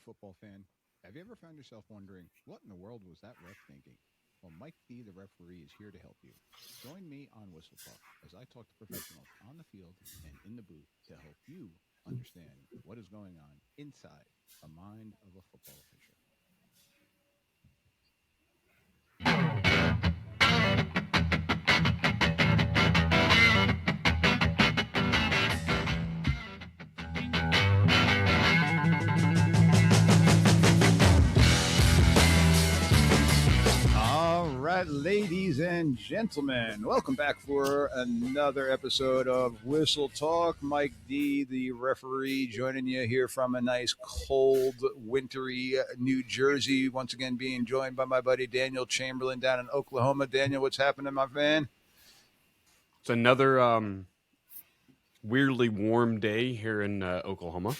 football fan, have you ever found yourself wondering, what in the world was that ref thinking? Well, Mike D, the referee, is here to help you. Join me on Whistle Talk as I talk to professionals on the field and in the booth to help you understand what is going on inside the mind of a football official. Ladies and gentlemen, welcome back for another episode of Whistle Talk. Mike D, the referee, joining you here from a nice, cold, wintry New Jersey. Once again, being joined by my buddy Daniel Chamberlain down in Oklahoma. Daniel, what's happening, my man? It's another weirdly warm day here in Oklahoma.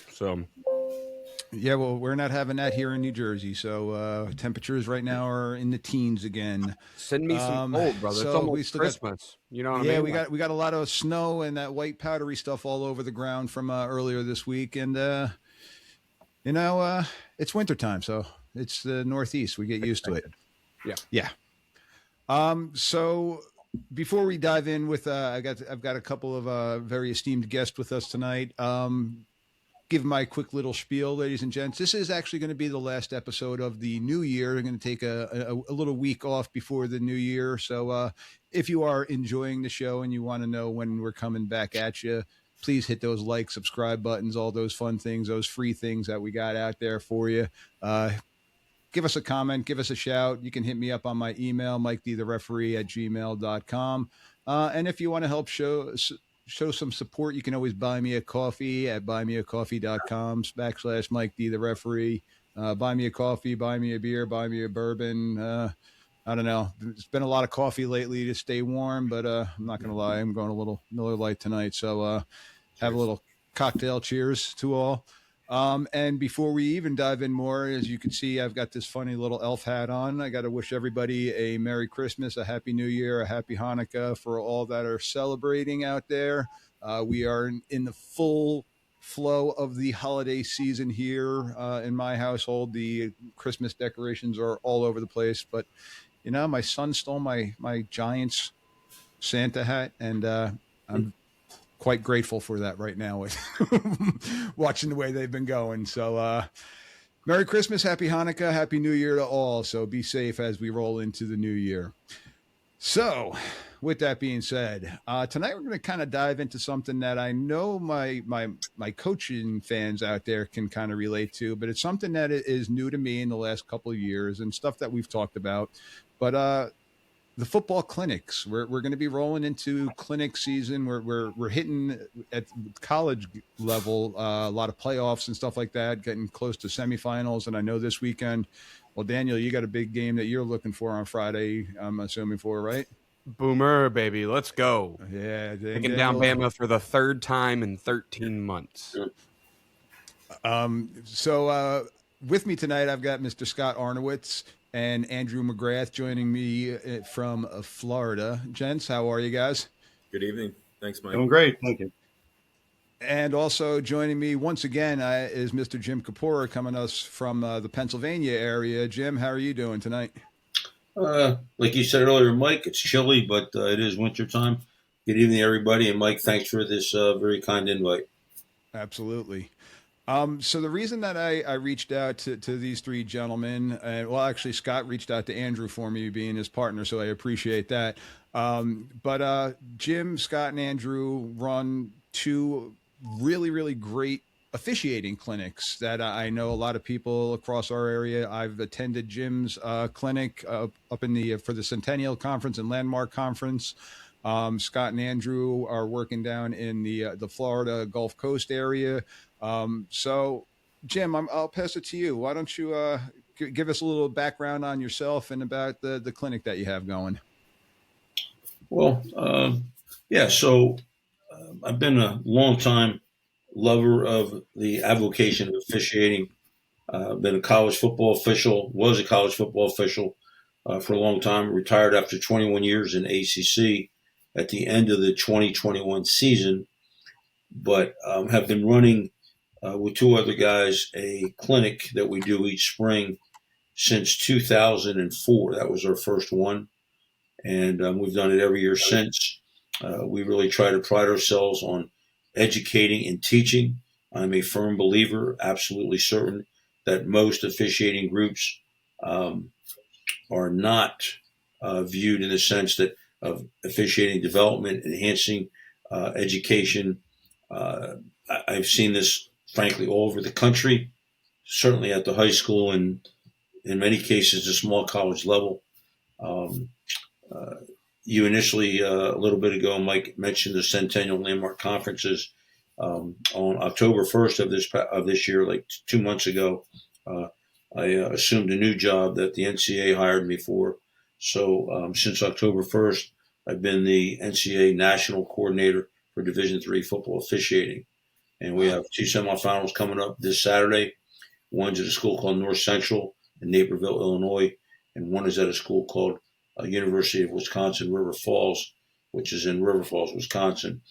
Yeah, well, we're not having that here in New Jersey. So temperatures right now are in the teens again. Send me some cold, brother. It's almost Christmas. You know what I mean? Yeah, we got a lot of snow and that white powdery stuff all over the ground from earlier this week. And, it's wintertime, so it's the Northeast. We get used to it. Yeah. So before we dive in with, I've got a couple of very esteemed guests with us tonight. Give my quick little spiel, ladies and gents. This is actually going to be the last episode of the new year. I'm going to take a little week off before the new year. So if you are enjoying the show and you want to know when we're coming back at you, please hit those like, subscribe buttons, all those fun things, those free things that we got out there for you. Give us a comment, give us a shout. You can hit me up on my email, mikethereferee@gmail.com. And if you want to help show some support, you can always buy me a coffee at buymeacoffee.com/Mike D, the referee. Buy me a coffee, buy me a beer, buy me a bourbon. I don't know. It's been a lot of coffee lately to stay warm, but I'm not going to lie. I'm going a little Miller Lite tonight. So have a little cocktail. Cheers to all. And before we even dive in more, as you can see, I've got this funny little elf hat on. I got to wish everybody a Merry Christmas, a Happy New Year, a Happy Hanukkah for all that are celebrating out there. We are in the full flow of the holiday season here in my household. The Christmas decorations are all over the place, but my son stole my Giants Santa hat, and I'm quite grateful for that right now with watching the way they've been going. So Merry Christmas, Happy Hanukkah, Happy New Year to all. So be safe as we roll into the new year. So with that being said, tonight we're going to kind of dive into something that I know my coaching fans out there can kind of relate to, but it's something that is new to me in the last couple of years and stuff that we've talked about. But the football clinics, we're going to be rolling into clinic season. We're hitting at college level a lot of playoffs and stuff like that, getting close to semifinals. And I know this weekend, well, Daniel, you got a big game that you're looking for on Friday, I'm assuming for, right? Boomer, baby, let's go. Yeah, taking down Bama for the third time in 13 months. So with me tonight, I've got Mr. Scott Aronowitz and Andrew McGrath joining me from Florida. Gents, how are you guys? Good evening. Thanks, Mike. Doing great. Thank you. And also joining me once again is Mr. Jim Kapora, coming us from the Pennsylvania area. Jim, how are you doing tonight? Like you said earlier, Mike, it's chilly, but it is wintertime. Good evening, everybody. And Mike, thanks for this very kind invite. Absolutely. So the reason that I reached out to these three gentlemen, actually Scott reached out to Andrew for me, being his partner, so I appreciate that. But Jim, Scott, and Andrew run two really, really great officiating clinics that I know a lot of people across our area. I've attended Jim's clinic up in for the Centennial Conference and Landmark Conference. Scott and Andrew are working down in the Florida Gulf Coast area. So, Jim, I'll pass it to you. Why don't you give us a little background on yourself and about the clinic that you have going? Well, so I've been a long time lover of the avocation of officiating. Been a college football official, was a college football official for a long time, retired after 21 years in ACC at the end of the 2021 season, but have been running with two other guys a clinic that we do each spring since 2004. That was our first one, and we've done it every year since. We really try to pride ourselves on educating and teaching. I'm a firm believer, absolutely certain, that most officiating groups are not viewed in the sense that of officiating development, enhancing education. I've seen this, frankly, all over the country, certainly at the high school and in many cases the small college level. Um, uh, you initially, a little bit ago, Mike mentioned the Centennial Landmark Conferences. On October 1st of this year, like 2 months ago, I assumed a new job that the NCAA hired me for. So since October 1st, I've been the NCAA National Coordinator for Division III football officiating. And we have two semifinals coming up this Saturday. One's at a school called North Central in Naperville, Illinois, and one is at a school called University of Wisconsin River Falls, which is in River Falls, Wisconsin.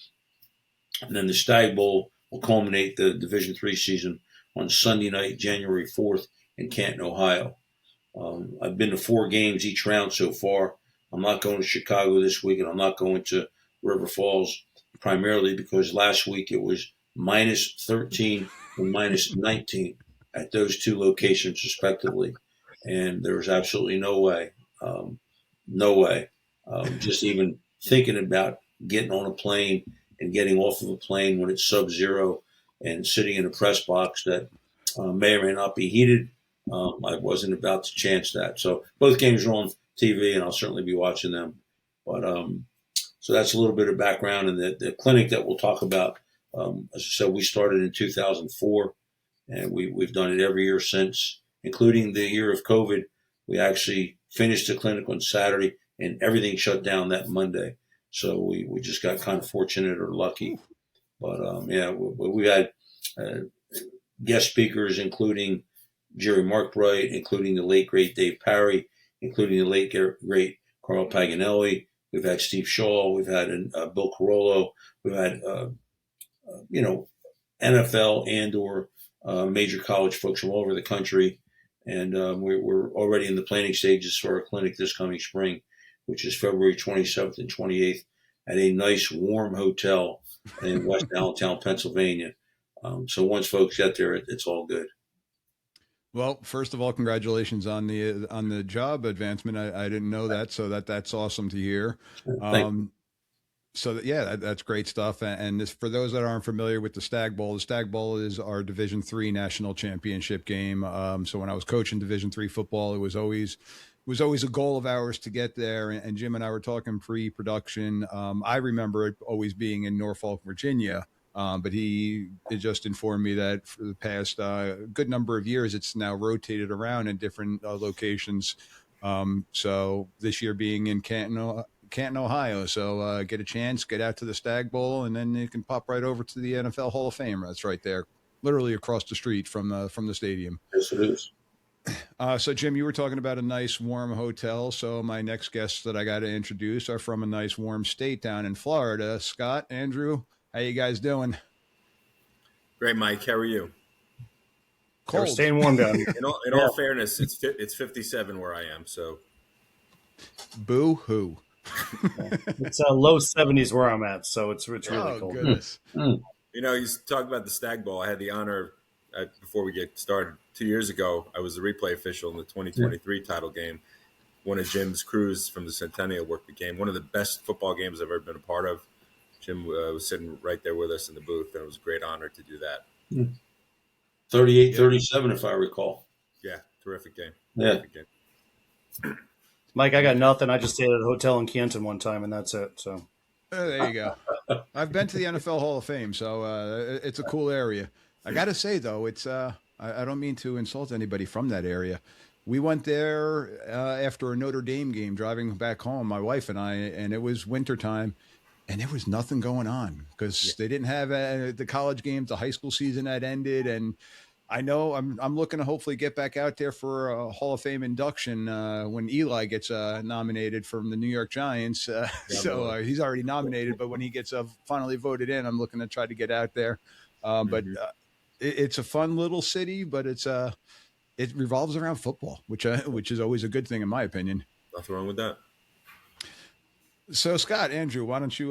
And then the Stag Bowl will culminate the Division III season on Sunday night, January 4th in Canton, Ohio. I've been to 4 games each round so far. I'm not going to Chicago this week, and I'm not going to River Falls primarily because last week it was minus 13 and minus 19 at those 2 locations respectively. And there was absolutely no way, just even thinking about getting on a plane and getting off of a plane when it's sub-zero and sitting in a press box that may or may not be heated. I wasn't about to chance that. So both games are on TV, and I'll certainly be watching them. But so that's a little bit of background. And the clinic that we'll talk about, as I said, we started in 2004, and we've done it every year since, including the year of COVID. We actually finished the clinic on Saturday, and everything shut down that Monday. So we just got kind of fortunate or lucky. But yeah, we had guest speakers, including Jerry Markbright, including the late, great Dave Parry, including the late, great Carl Paganelli. We've had Steve Shaw. We've had Bill Carollo. We've had, NFL and or major college folks from all over the country. And we're already in the planning stages for our clinic this coming spring, which is February 27th and 28th at a nice warm hotel in West Allentown, Pennsylvania. So once folks get there, it's all good. Well, first of all, congratulations on the job advancement. I didn't know that, so that's awesome to hear. That's great stuff. And this, for those that aren't familiar with the Stag Bowl is our Division III national championship game. So when I was coaching Division III football, it was always a goal of ours to get there. And Jim and I were talking pre-production. I remember it always being in Norfolk, Virginia. But he just informed me that for the past good number of years, it's now rotated around in different locations. So this year being in Canton, Ohio. So get a chance, get out to the Stag Bowl, and then you can pop right over to the NFL Hall of Fame. That's right there, literally across the street from the stadium. Yes, it is. So, Jim, you were talking about a nice, warm hotel. So my next guests that I got to introduce are from a nice, warm state down in Florida. Scott, Andrew, how you guys doing? Great, Mike. How are you? Cold. We're staying warm down here. In all fairness, it's 57 where I am. So, boo hoo. It's low 70s where I'm at, so it's really cold. Goodness. you talk about the Stag Bowl. I had the honor before we get started 2 years ago. I was the replay official in the 2023 title game. One of Jim's crews from the Centennial worked the game. One of the best football games I've ever been a part of. Jim was sitting right there with us in the booth, and it was a great honor to do that. 38-37, if I recall. Yeah, terrific game. Terrific game. Mike, I got nothing. I just stayed at a hotel in Canton one time, and that's it. So there you go. I've been to the NFL Hall of Fame, so it's a cool area. I got to say, though, it's I don't mean to insult anybody from that area. We went there after a Notre Dame game, driving back home, my wife and I, and it was wintertime. And there was nothing going on because they didn't have the college games. The high school season had ended. And I know I'm looking to hopefully get back out there for a Hall of Fame induction when Eli gets nominated from the New York Giants. He's already nominated. But when he gets finally voted in, I'm looking to try to get out there. But it's a fun little city, but it revolves around football, which is always a good thing in my opinion. Nothing wrong with that. So Scott, Andrew, why don't you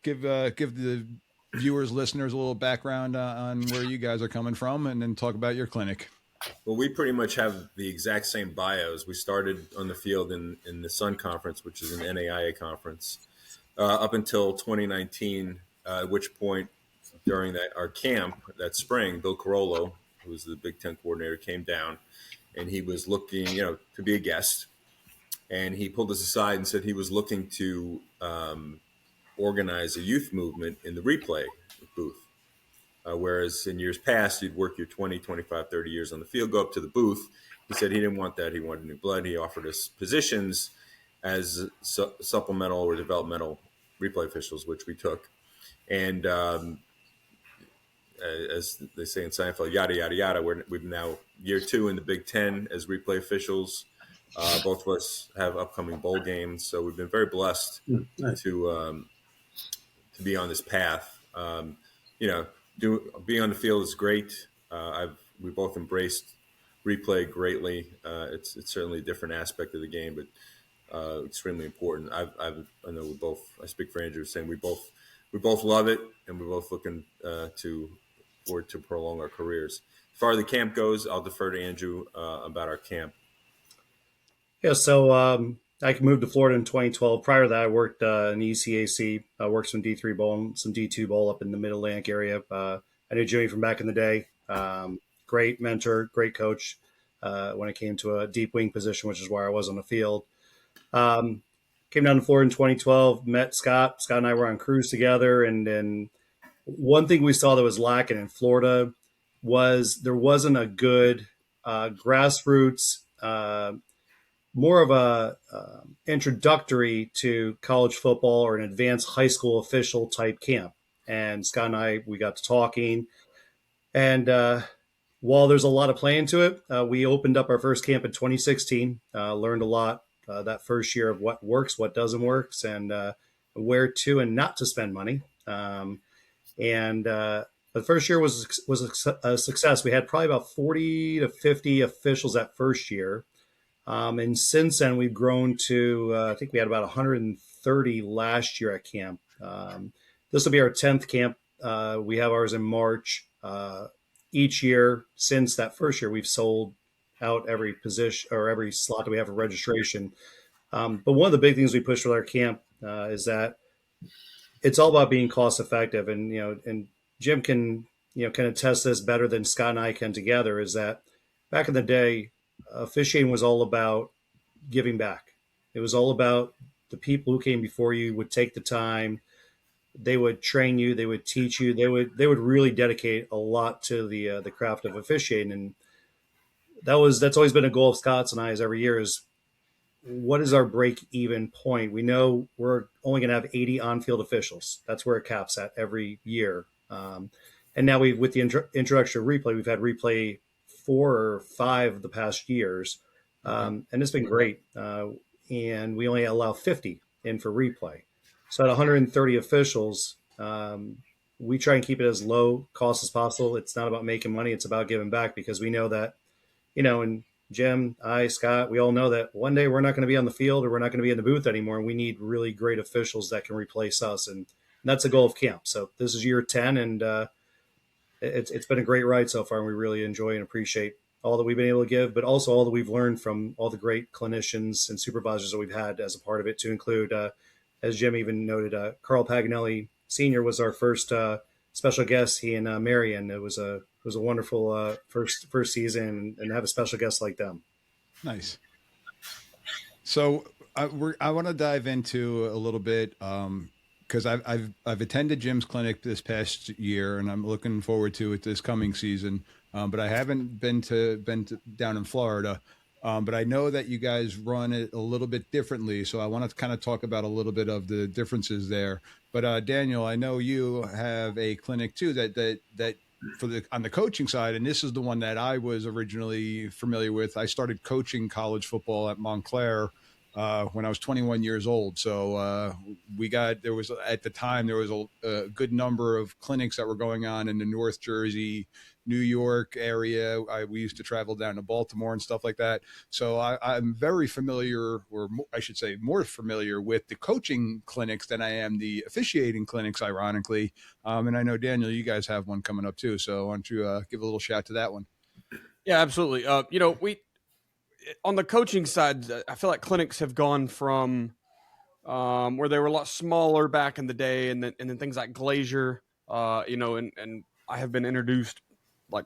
give the viewers, listeners a little background on where you guys are coming from, and then talk about your clinic. Well, we pretty much have the exact same bios. We started on the field in the Sun Conference, which is an NAIA conference, up until 2019, at which point during our camp that spring, Bill Carollo, who was the Big Ten coordinator, came down, and he was looking, to be a guest. And he pulled us aside and said he was looking to organize a youth movement in the replay booth. Whereas in years past, you'd work your 20, 25, 30 years on the field, go up to the booth. He said he didn't want that. He wanted new blood. He offered us positions as supplemental or developmental replay officials, which we took. And as they say in Seinfeld, yada, yada, yada, we've now year 2 in the Big Ten as replay officials. Both of us have upcoming bowl games. So we've been very blessed to be on this path. Being on the field is great. We both embraced replay greatly. It's certainly a different aspect of the game, but extremely important. I know we both. I speak for Andrew, saying we both love it, and we're both looking forward to prolong our careers. As far as the camp goes, I'll defer to Andrew about our camp. Yeah, so I moved to Florida in 2012. Prior to that, I worked in ECAC. I worked some D3 bowl and some D2 bowl up in the Mid-Atlantic area. I knew Jimmy from back in the day. Great mentor, great coach when it came to a deep wing position, which is where I was on the field. Came down to Florida in 2012, met Scott. Scott and I were on cruise together. And then one thing we saw that was lacking in Florida was there wasn't a good grassroots more of a introductory to college football or an advanced high school official type camp. And Scott and I, we got to talking. And while there's a lot of play into it, we opened up our first camp in 2016, learned a lot that first year of what works, what doesn't work, and where to and not to spend money. The first year was a success. We had probably about 40 to 50 officials that first year. And since then, we've grown to, I think we had about 130 last year at camp. This will be our 10th camp. We have ours in March. Each year since that first year, we've sold out every position or every slot that we have for registration. But one of the big things we push with our camp is that it's all about being cost effective. And Jim can, kind of test this better than Scott and I can together, is that back in the day, officiating was all about giving back. It was all about the people who came before you would take the time. They would train you. They would teach you. They would really dedicate a lot to the craft of officiating. And that's always been a goal of Scott's and I's every year is what is our break even point? We know we're only going to have 80 on-field officials. That's where it caps at every year. And now with the introduction of replay, we've had replay 4 or 5 of the past years. And it's been great. And we only allow 50 in for replay. So at 130 officials, we try and keep it as low cost as possible. It's not about making money. It's about giving back, because we know that, and Jim, Scott, we all know that one day we're not going to be on the field or we're not going to be in the booth anymore. And we need really great officials that can replace us. And that's the goal of camp. So this is year 10, and it's been a great ride so far. And we really enjoy and appreciate all that we've been able to give, but also all that we've learned from all the great clinicians and supervisors that we've had as a part of it, to include, as Jim even noted, Carl Paganelli Sr. was our first special guest. He and Marion. It was a wonderful first season, and have a special guest like them. Nice. So I want to dive into a little bit because I've attended Jim's clinic this past year, and I'm looking forward to it this coming season. But I haven't been down in Florida. But I know that you guys run it a little bit differently. So I want to kind of talk about a little bit of the differences there. But Daniel, I know you have a clinic too that on the coaching side, and this is the one that I was originally familiar with. I started coaching college football at Montclair when I was 21 years old. So there was at the time, there was a good number of clinics that were going on in the North Jersey, New York area. We used to travel down to Baltimore and stuff like that. So I'm very familiar, or I should say more familiar with the coaching clinics than I am the officiating clinics, ironically. And I know, Daniel, you guys have one coming up too. So why don't you give a little shout to that one? Yeah, absolutely. On the coaching side, I feel like clinics have gone from where they were a lot smaller back in the day, and then things like Glacier, and I have been introduced like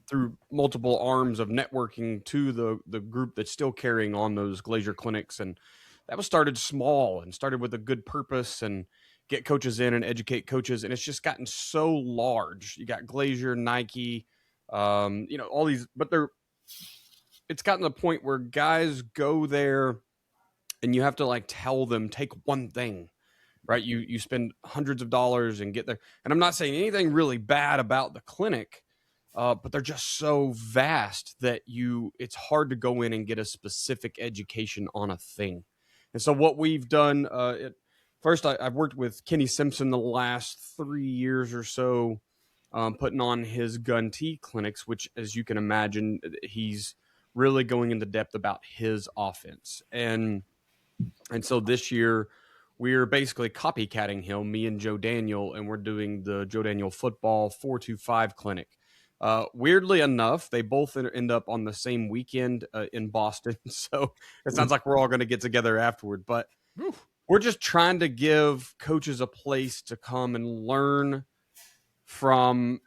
through multiple arms of networking to the group that's still carrying on those Glacier clinics, and that was started small and started with a good purpose and get coaches in and educate coaches, and it's just gotten so large. You got Glacier, Nike, all these, but it's gotten to the point where guys go there and you have to like tell them, take one thing, right? You spend hundreds of dollars and get there. And I'm not saying anything really bad about the clinic, but they're just so vast that it's hard to go in and get a specific education on a thing. And so what we've done, first I've worked with Kenny Simpson the last 3 years or so, putting on his gun tea clinics, which, as you can imagine, he's really going into depth about his offense. And so this year we're basically copycatting him, me and Joe Daniel, and we're doing the Joe Daniel football 4-5 clinic. Weirdly enough, they both end up on the same weekend in Boston. So it sounds like we're all going to get together afterward, but we're just trying to give coaches a place to come and learn from,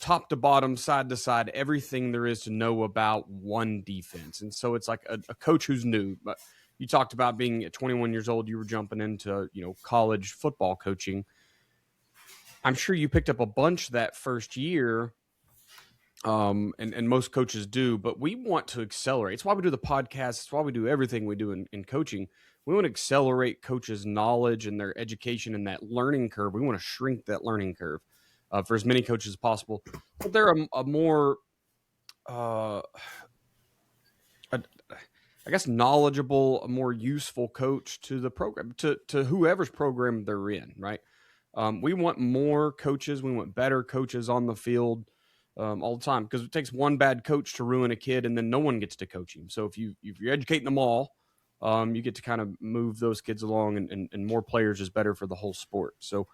top to bottom, side to side, everything there is to know about one defense. And so it's like a coach who's new. But you talked about being at 21 years old, you were jumping into, college football coaching. I'm sure you picked up a bunch that first year, and most coaches do, but we want to accelerate. It's why we do the podcast. It's why we do everything we do in coaching. We want to accelerate coaches' knowledge and their education and that learning curve. We want to shrink that learning curve for as many coaches as possible. But they're a more, I guess, knowledgeable, a more useful coach to the program, to whoever's program they're in, right? We want more coaches. We want better coaches on the field all the time, because it takes one bad coach to ruin a kid, and then no one gets to coach him. So if you're educating them all, you get to kind of move those kids along, and more players is better for the whole sport. So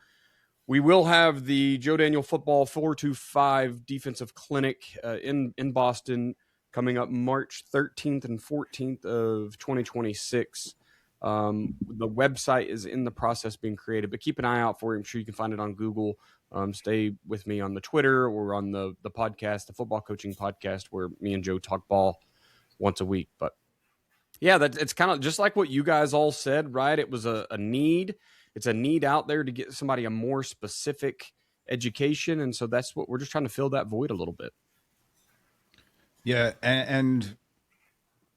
we will have the Joe Daniel football 4-5 defensive clinic in Boston coming up March 13th and 14th of 2026. The website is in the process being created, but keep an eye out for it. I'm sure you can find it on Google. Stay with me on the Twitter or on the podcast, the football coaching podcast, where me and Joe talk ball once a week. But yeah, it's kind of just like what you guys all said, right? It was a need. It's a need out there to get somebody a more specific education. And so that's what we're just trying to fill that void a little bit. Yeah. And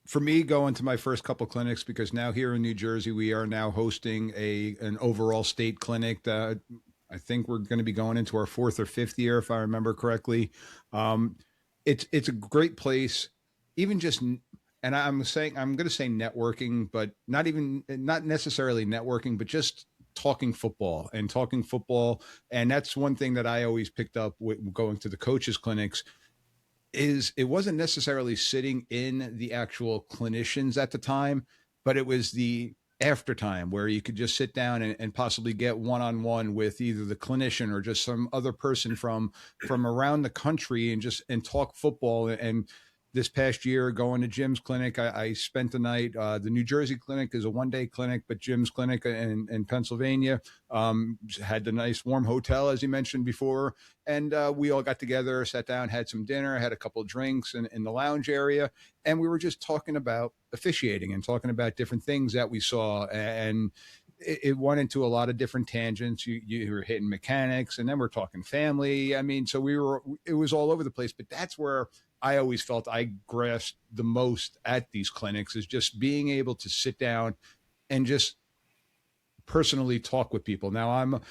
for me, going to my first couple clinics, because now here in New Jersey, we are now hosting an overall state clinic that I think we're going to be going into our 4th or 5th year, if I remember correctly. It's a great place, even just, and I'm going to say networking, but not necessarily networking, but just talking football. And that's one thing that I always picked up with going to the coaches clinics, is it wasn't necessarily sitting in the actual clinicians at the time, but it was the after time where you could just sit down and possibly get one-on-one with either the clinician or just some other person from around the country and talk football. And this past year, going to Jim's clinic, I spent the night. The New Jersey clinic is a one-day clinic, but Jim's clinic in Pennsylvania had the nice warm hotel, as you mentioned before. And we all got together, sat down, had some dinner, had a couple of drinks in the lounge area. And we were just talking about officiating and talking about different things that we saw. And it went into a lot of different tangents. You were hitting mechanics, and then we're talking family. I mean, so it was all over the place, but that's where I always felt I grasped the most at these clinics, is just being able to sit down and just personally talk with people. Now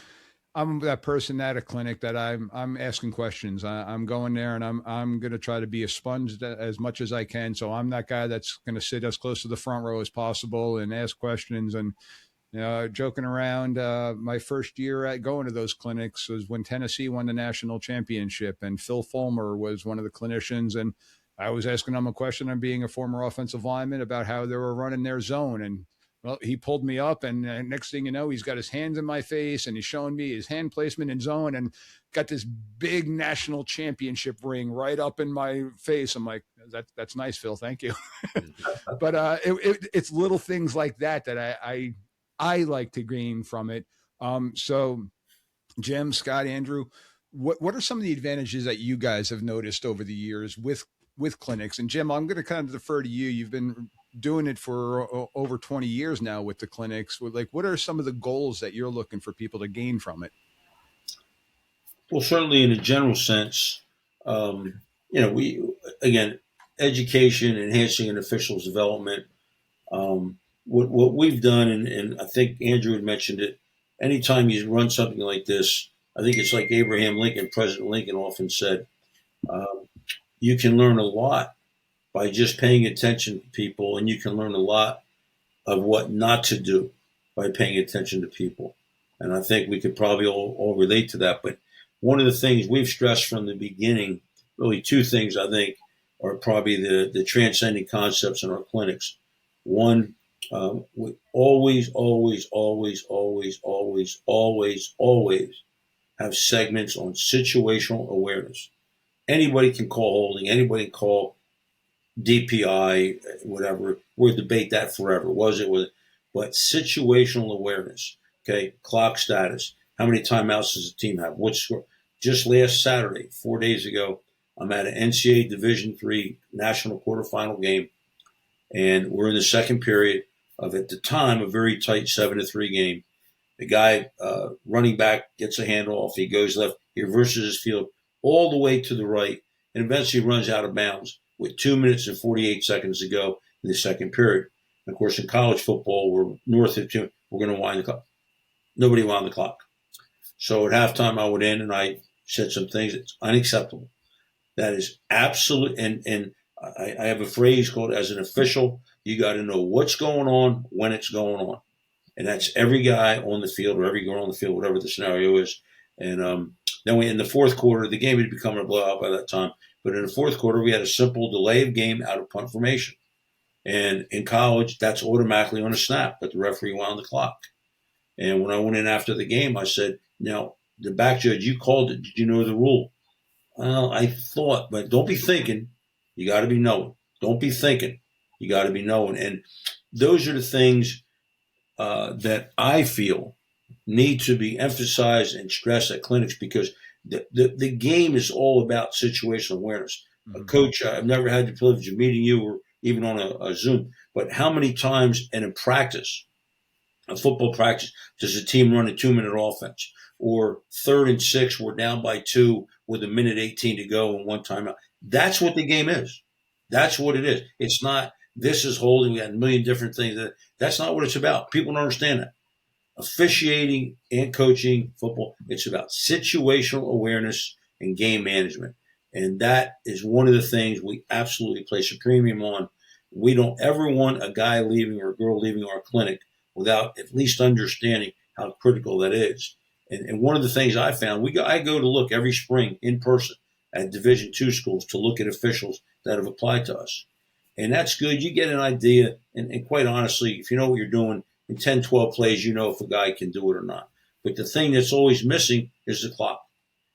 I'm that person at a clinic that I'm asking questions. I'm going there and I'm going to try to be a sponge as much as I can. So I'm that guy that's going to sit as close to the front row as possible and ask questions. And joking around, my first year at going to those clinics was when Tennessee won the national championship, and Phil Fulmer was one of the clinicians. And I was asking him a question on being a former offensive lineman about how they were running their zone. And well, he pulled me up, and next thing you know, he's got his hands in my face, and he's showing me his hand placement in zone, and got this big national championship ring right up in my face. I'm like, that's nice, Phil. Thank you. But it's little things like that that I like to gain from it. So Jim, Scott, Andrew, what are some of the advantages that you guys have noticed over the years with clinics? And Jim, I'm going to kind of defer to you. You've been doing it for over 20 years now with the clinics. Like, what are some of the goals that you're looking for people to gain from it? Well, certainly in a general sense, we, again, education, enhancing an official's development. What we've done, and I think Andrew had mentioned it, anytime you run something like this, I think it's like Abraham Lincoln, President Lincoln often said, you can learn a lot by just paying attention to people, and you can learn a lot of what not to do by paying attention to people. And I think we could probably all relate to that. But one of the things we've stressed from the beginning, really two things I think are probably the transcending concepts in our clinics. One, we always have segments on situational awareness. Anybody can call holding, anybody can call DPI, whatever. We'll debate that forever. But situational awareness, okay, clock status, how many timeouts does the team have? What score? Just last Saturday, 4 days ago, I'm at an NCAA Division III national quarterfinal game, and we're in the second period of, at the time, a very tight 7-3 game. The guy, running back, gets a handoff. He goes left. He reverses his field all the way to the right, and eventually runs out of bounds with 2 minutes and 48 seconds to go in the second period. And of course, in college football, we're north of 2. We're going to wind the clock. Nobody wound the clock. So at halftime, I went in and I said some things that's unacceptable. That is absolute. And I have a phrase called, as an official, you got to know what's going on when it's going on. And that's every guy on the field or every girl on the field, whatever the scenario is. And then in the fourth quarter, the game had become a blowout by that time. But in the fourth quarter, we had a simple delay of game out of punt formation. And in college, that's automatically on a snap, but the referee wound the clock. And when I went in after the game, I said, now, the back judge, you called it. Did you know the rule? Well, I thought, but don't be thinking. You got to be knowing. Don't be thinking. You got to be knowing. And those are the things that I feel need to be emphasized and stressed at clinics, because the game is all about situational awareness. Mm-hmm. Coach, I've never had the privilege of meeting you or even on a Zoom, but how many times and in practice, a football practice, does a team run a 2-minute offense? Or 3rd and 6, we're down by 2 with 1:18 to go and one timeout. That's what the game is. That's what it is. It's not, this is holding, we got a million different things. That's not what it's about. People don't understand that. Officiating and coaching football, it's about situational awareness and game management. And that is one of the things we absolutely place a premium on. We don't ever want a guy leaving or a girl leaving our clinic without at least understanding how critical that is. And one of the things I found, I go to look every spring in person at Division II schools to look at officials that have applied to us. And that's good. You get an idea. And quite honestly, if you know what you're doing, in 10, 12 plays, you know if a guy can do it or not. But the thing that's always missing is the clock.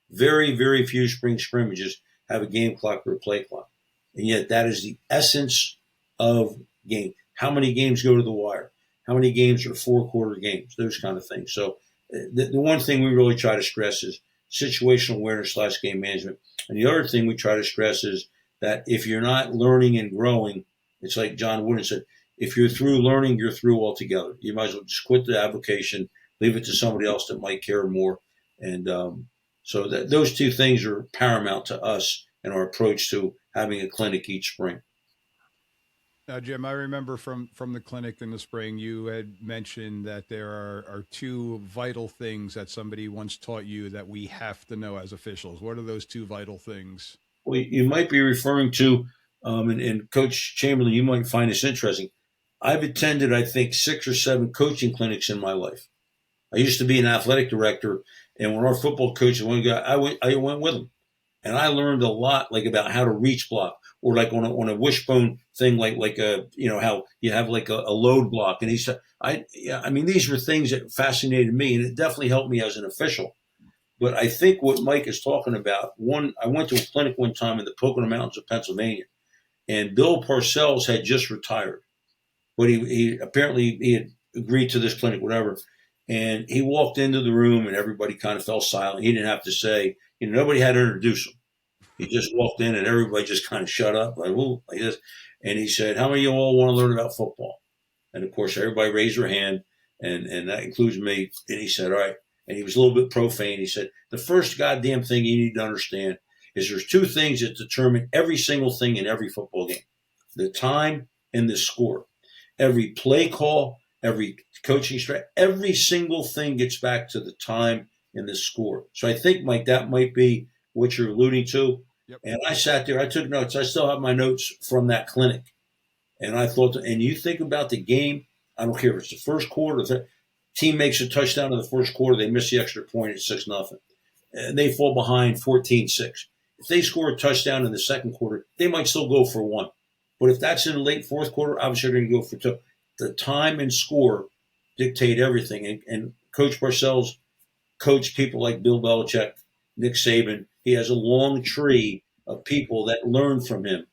Very, very few spring scrimmages have a game clock or a play clock. And yet that is the essence of game. How many games go to the wire? How many games are 4-quarter games? Those kind of things. So the one thing we really try to stress is situational awareness / game management. And the other thing we try to stress is that if you're not learning and growing, it's like John Wooden said, if you're through learning, you're through altogether. You might as well just quit the avocation, leave it to somebody else that might care more. And so those two things are paramount to us in our approach to having a clinic each spring. Jim, I remember from the clinic in the spring, you had mentioned that there are two vital things that somebody once taught you that we have to know as officials. What are those two vital things? Well, you might be referring to, and Coach Chamberlain, you might find this interesting. I've attended, I think, 6 or 7 coaching clinics in my life. I used to be an athletic director, and when our football coach, I went with him, and I learned a lot, like about how to reach block, or like on a wishbone thing, like a how you have like a load block. And he said, I mean, these were things that fascinated me, and it definitely helped me as an official. But I think what Mike is talking about, I went to a clinic one time in the Pocono Mountains of Pennsylvania, and Bill Parcells had just retired, but he apparently he had agreed to this clinic, whatever. And he walked into the room, and everybody kind of fell silent. He didn't have to say, nobody had to introduce him. He just walked in, and everybody just kind of shut up, like, "Ooh," like this. And he said, "How many of you all want to learn about football?" And of course, everybody raised their hand, and that includes me. And he said, "All right." And he was a little bit profane. He said, "The first goddamn thing you need to understand is there's 2 things that determine every single thing in every football game: the time and the score. Every play call, every coaching strat, every single thing gets back to the time and the score." So I think, Mike, that might be what you're alluding to. Yep. And I sat there, I took notes. I still have my notes from that clinic. And I thought, and you think about the game, I don't care if it's the first quarter, the team makes a touchdown in the first quarter, they miss the extra point at 6-0. And they fall behind 14-6. If they score a touchdown in the second quarter, they might still go for 1. But if that's in the late fourth quarter, obviously they're going to go for 2. The time and score dictate everything. And Coach Parcells coached people like Bill Belichick, Nick Saban. He has a long tree of people that learn from him,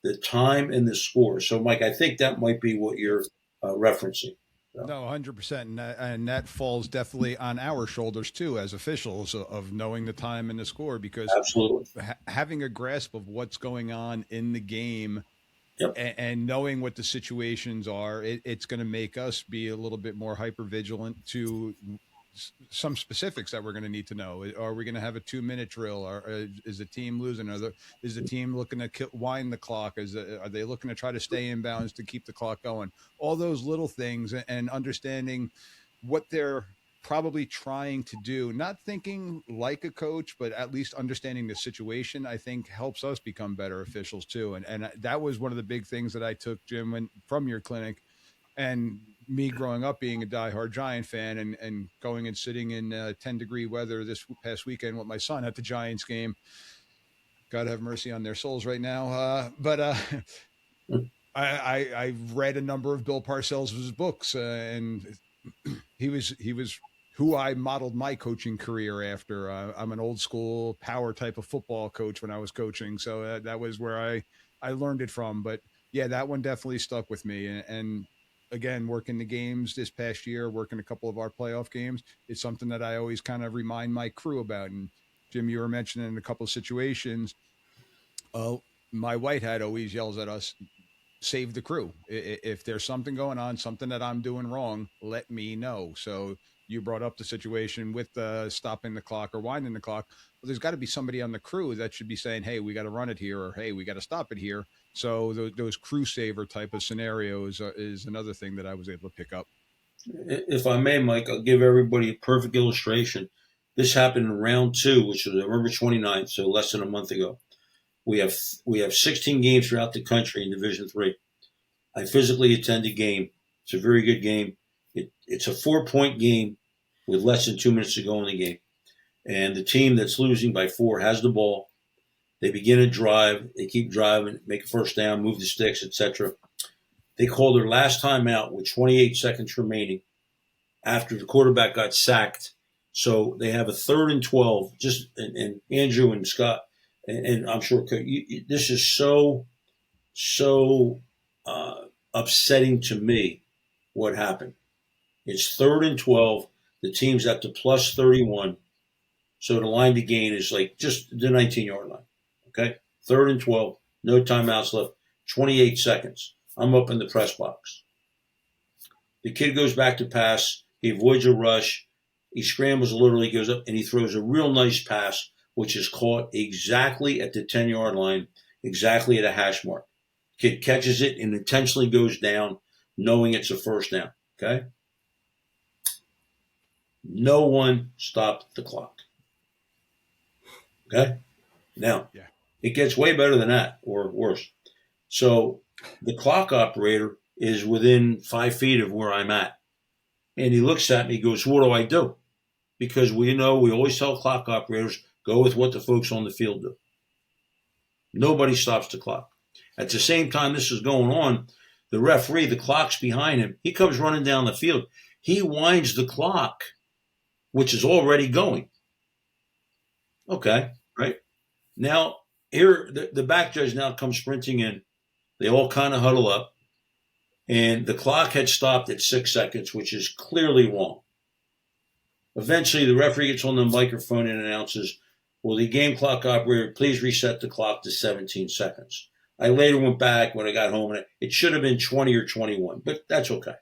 the time and the score. So, Mike, I think that might be what you're referencing. So. No, 100%. And that falls definitely on our shoulders, too, as officials, of knowing the time and the score, because Absolutely. Having a grasp of what's going on in the game. Yep. And knowing what the situations are, it's going to make us be a little bit more hyper vigilant to some specifics that we're going to need to know. Are we going to have a 2-minute drill? Or is the team losing? Is the team looking to wind the clock? Are they looking to try to stay in bounds to keep the clock going? All those little things, and understanding what they're probably trying to do, not thinking like a coach, but at least understanding the situation, I think helps us become better officials too. And that was one of the big things that I took, Jim, from your clinic, and me growing up being a diehard Giant fan, and going and sitting in 10-degree weather this past weekend with my son at the Giants game. God have mercy on their souls right now. But I read a number of Bill Parcells' books, and he was who I modeled my coaching career after. I'm an old school power type of football coach when I was coaching. So that was where I learned it from. But yeah, that one definitely stuck with me. And again, working the games this past year, working a couple of our playoff games, it's something that I always kind of remind my crew about. And Jim, you were mentioning in a couple of situations, my white hat always yells at us, save the crew. If there's something going on, something that I'm doing wrong, let me know. So you brought up the situation with stopping the clock or winding the clock. Well, there's got to be somebody on the crew that should be saying, hey, we got to run it here, or hey, we got to stop it here. So those crew saver type of scenarios is another thing that I was able to pick up. If I may, Mike, I'll give everybody a perfect illustration. This happened in round 2, which was November 29th, so less than a month ago. We have 16 games throughout the country in Division III. I physically attend a game. It's a very good game. It's a 4-point game with less than 2 minutes to go in the game. And the team that's losing by 4 has the ball. They begin a drive. They keep driving, make a first down, move the sticks, etc. They call their last time out with 28 seconds remaining after the quarterback got sacked. So they have a 3rd and 12. And Andrew and Scott, and I'm sure this is so upsetting to me what happened. It's 3rd and 12. The team's at the plus 31. So the line to gain is like just the 19-yard line. Okay? 3rd and 12. No timeouts left. 28 seconds. I'm up in the press box. The kid goes back to pass. He avoids a rush. He scrambles a little. He goes up and he throws a real nice pass, which is caught exactly at the 10-yard line, exactly at a hash mark. Kid catches it and intentionally goes down, knowing it's a first down. Okay? No one stopped the clock. Okay? Now, Yeah. it gets way better than that, or worse. So the clock operator is within 5 feet of where I'm at. And he looks at me, goes, what do I do? Because we always tell clock operators, go with what the folks on the field do. Nobody stops the clock. At the same time this is going on, the referee, the clock's behind him. He comes running down the field. He winds the clock, which is already going. Okay, right? Now, here, the back judge now comes sprinting in. They all kind of huddle up. And the clock had stopped at 6 seconds, which is clearly wrong. Eventually, the referee gets on the microphone and announces, will the game clock operator please reset the clock to 17 seconds? I later went back when I got home, and it should have been 20 or 21, but that's okay.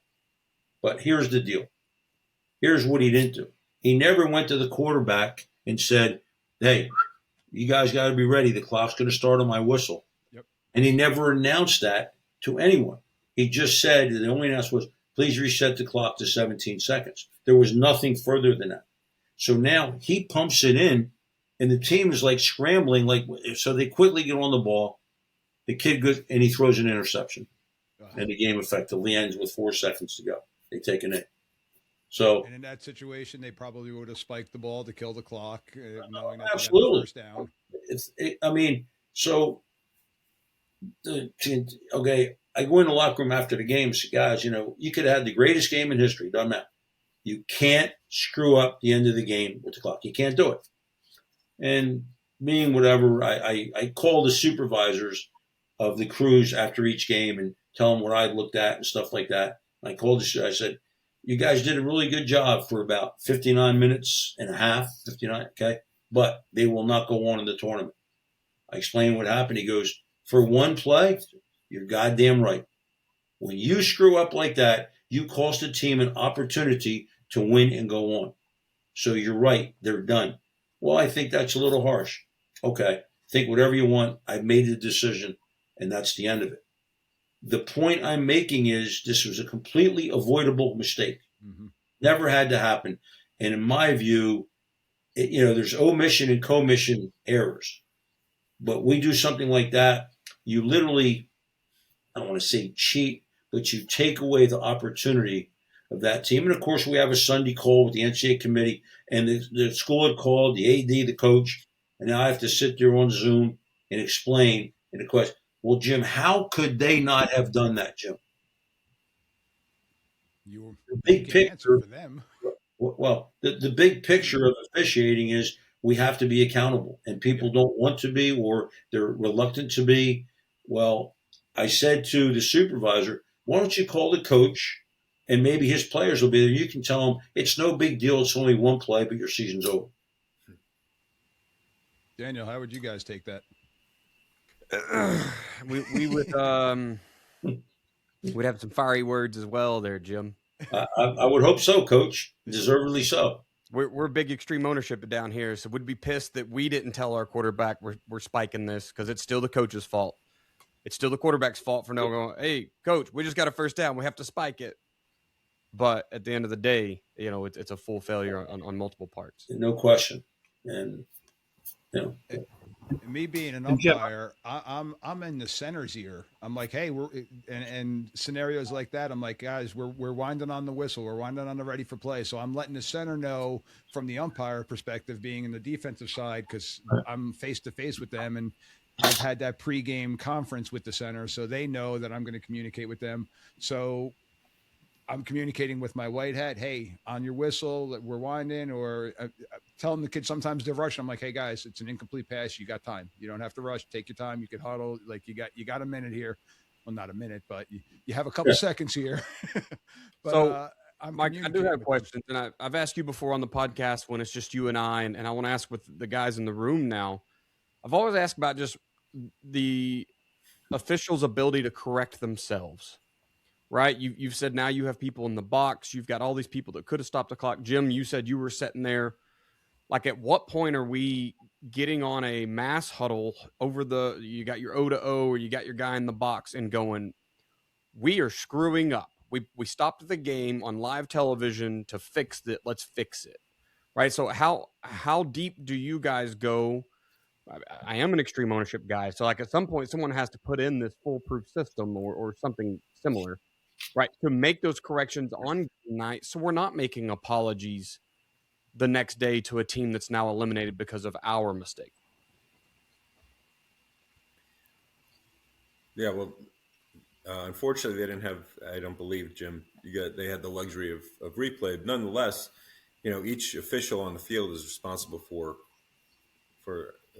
But here's the deal. Here's what he didn't do. He never went to the quarterback and said, hey, you guys got to be ready. The clock's going to start on my whistle. Yep. And he never announced that to anyone. He just said, the only announcement was, please reset the clock to 17 seconds. There was nothing further than that. So now he pumps it in, and the team is like scrambling. So they quickly get on the ball. The kid goes, and he throws an interception. And the game effectively ends with 4 seconds to go. They take an in. So, and in that situation, they probably would have spiked the ball to kill the clock, knowing that absolutely. First down. Okay, I go in the locker room after the game and say, guys, you could have had the greatest game in history. Doesn't matter. You can't screw up the end of the game with the clock. You can't do it. And being whatever, I call the supervisors of the crews after each game and tell them what I looked at and stuff like that. I said, you guys did a really good job for about 59 minutes and a half, 59, okay? But they will not go on in the tournament. I explained what happened. He goes, for one play, you're goddamn right. When you screw up like that, you cost the team an opportunity to win and go on. So you're right. They're done. Well, I think that's a little harsh. Okay, think whatever you want. I've made the decision, and that's the end of it. The point I'm making is this was a completely avoidable mistake. Mm-hmm. Never had to happen. And in my view, there's omission and commission errors. But we do something like that, you literally, I don't want to say cheat, but you take away the opportunity of that team. And, of course, we have a Sunday call with the NCAA committee, and the school had called, the AD, the coach, and now I have to sit there on Zoom and explain. And the question, well, Jim, how could they not have done that, Jim? You the big picture for them. Well, the big picture of officiating is we have to be accountable, and people don't want to be, or they're reluctant to be. Well, I said to the supervisor, why don't you call the coach, and maybe his players will be there. You can tell them it's no big deal. It's only one play, but your season's over. Daniel, how would you guys take that? We would we'd have some fiery words as well there, Jim. I would hope so, Coach. Deservedly so. We're big extreme ownership down here, so we'd be pissed that we didn't tell our quarterback we're spiking this, because it's still the coach's fault. It's still the quarterback's fault for now going, hey, coach, we just got a first down. We have to spike it. But at the end of the day, it's a full failure on multiple parts. No question. And me being an umpire, I'm in the center's ear. I'm like, hey, and scenarios like that, I'm like, guys, we're winding on the whistle, we're winding on the ready for play. So I'm letting the center know from the umpire perspective, being in the defensive side, because I'm face to face with them, and I've had that pregame conference with the center, so they know that I'm going to communicate with them. So I'm communicating with my white hat. Hey, on your whistle, we're winding, or telling the kids sometimes they're rushing. I'm like, hey guys, it's an incomplete pass. You got time. You don't have to rush. Take your time. You can huddle. Like you got a minute here. Well, not a minute, but you have a couple seconds here. But, so, Mike, I do have questions, and I've asked you before on the podcast when it's just you and I want to ask with the guys in the room now. I've always asked about just the officials' ability to correct themselves. Right? You've said now you have people in the box. You've got all these people that could have stopped the clock. Jim, you said you were sitting there. Like, at what point are we getting on a mass huddle over you got your O to O, or you got your guy in the box and going, we are screwing up. We stopped the game on live television to fix it. Let's fix it. Right. So how deep do you guys go? I am an extreme ownership guy. So like at some point, someone has to put in this foolproof system or something similar, right, to make those corrections on game night. So we're not making apologies the next day to a team that's now eliminated because of our mistake. Yeah, well, unfortunately, they didn't have. I don't believe, Jim. They had the luxury of replay. Nonetheless, each official on the field is responsible for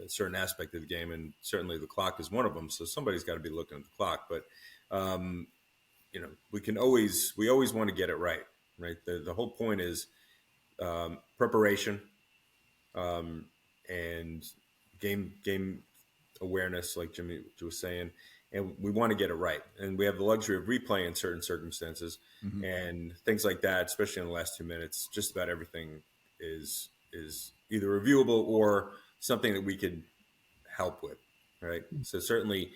a certain aspect of the game, and certainly the clock is one of them. So somebody's got to be looking at the clock. But we always want to get it right. Right. The whole point is preparation and game awareness, like Jimmy was saying. And we want to get it right. And we have the luxury of replay in certain circumstances and things like that, especially in the last 2 minutes. Just about everything is either reviewable or something that we could help with, right? So certainly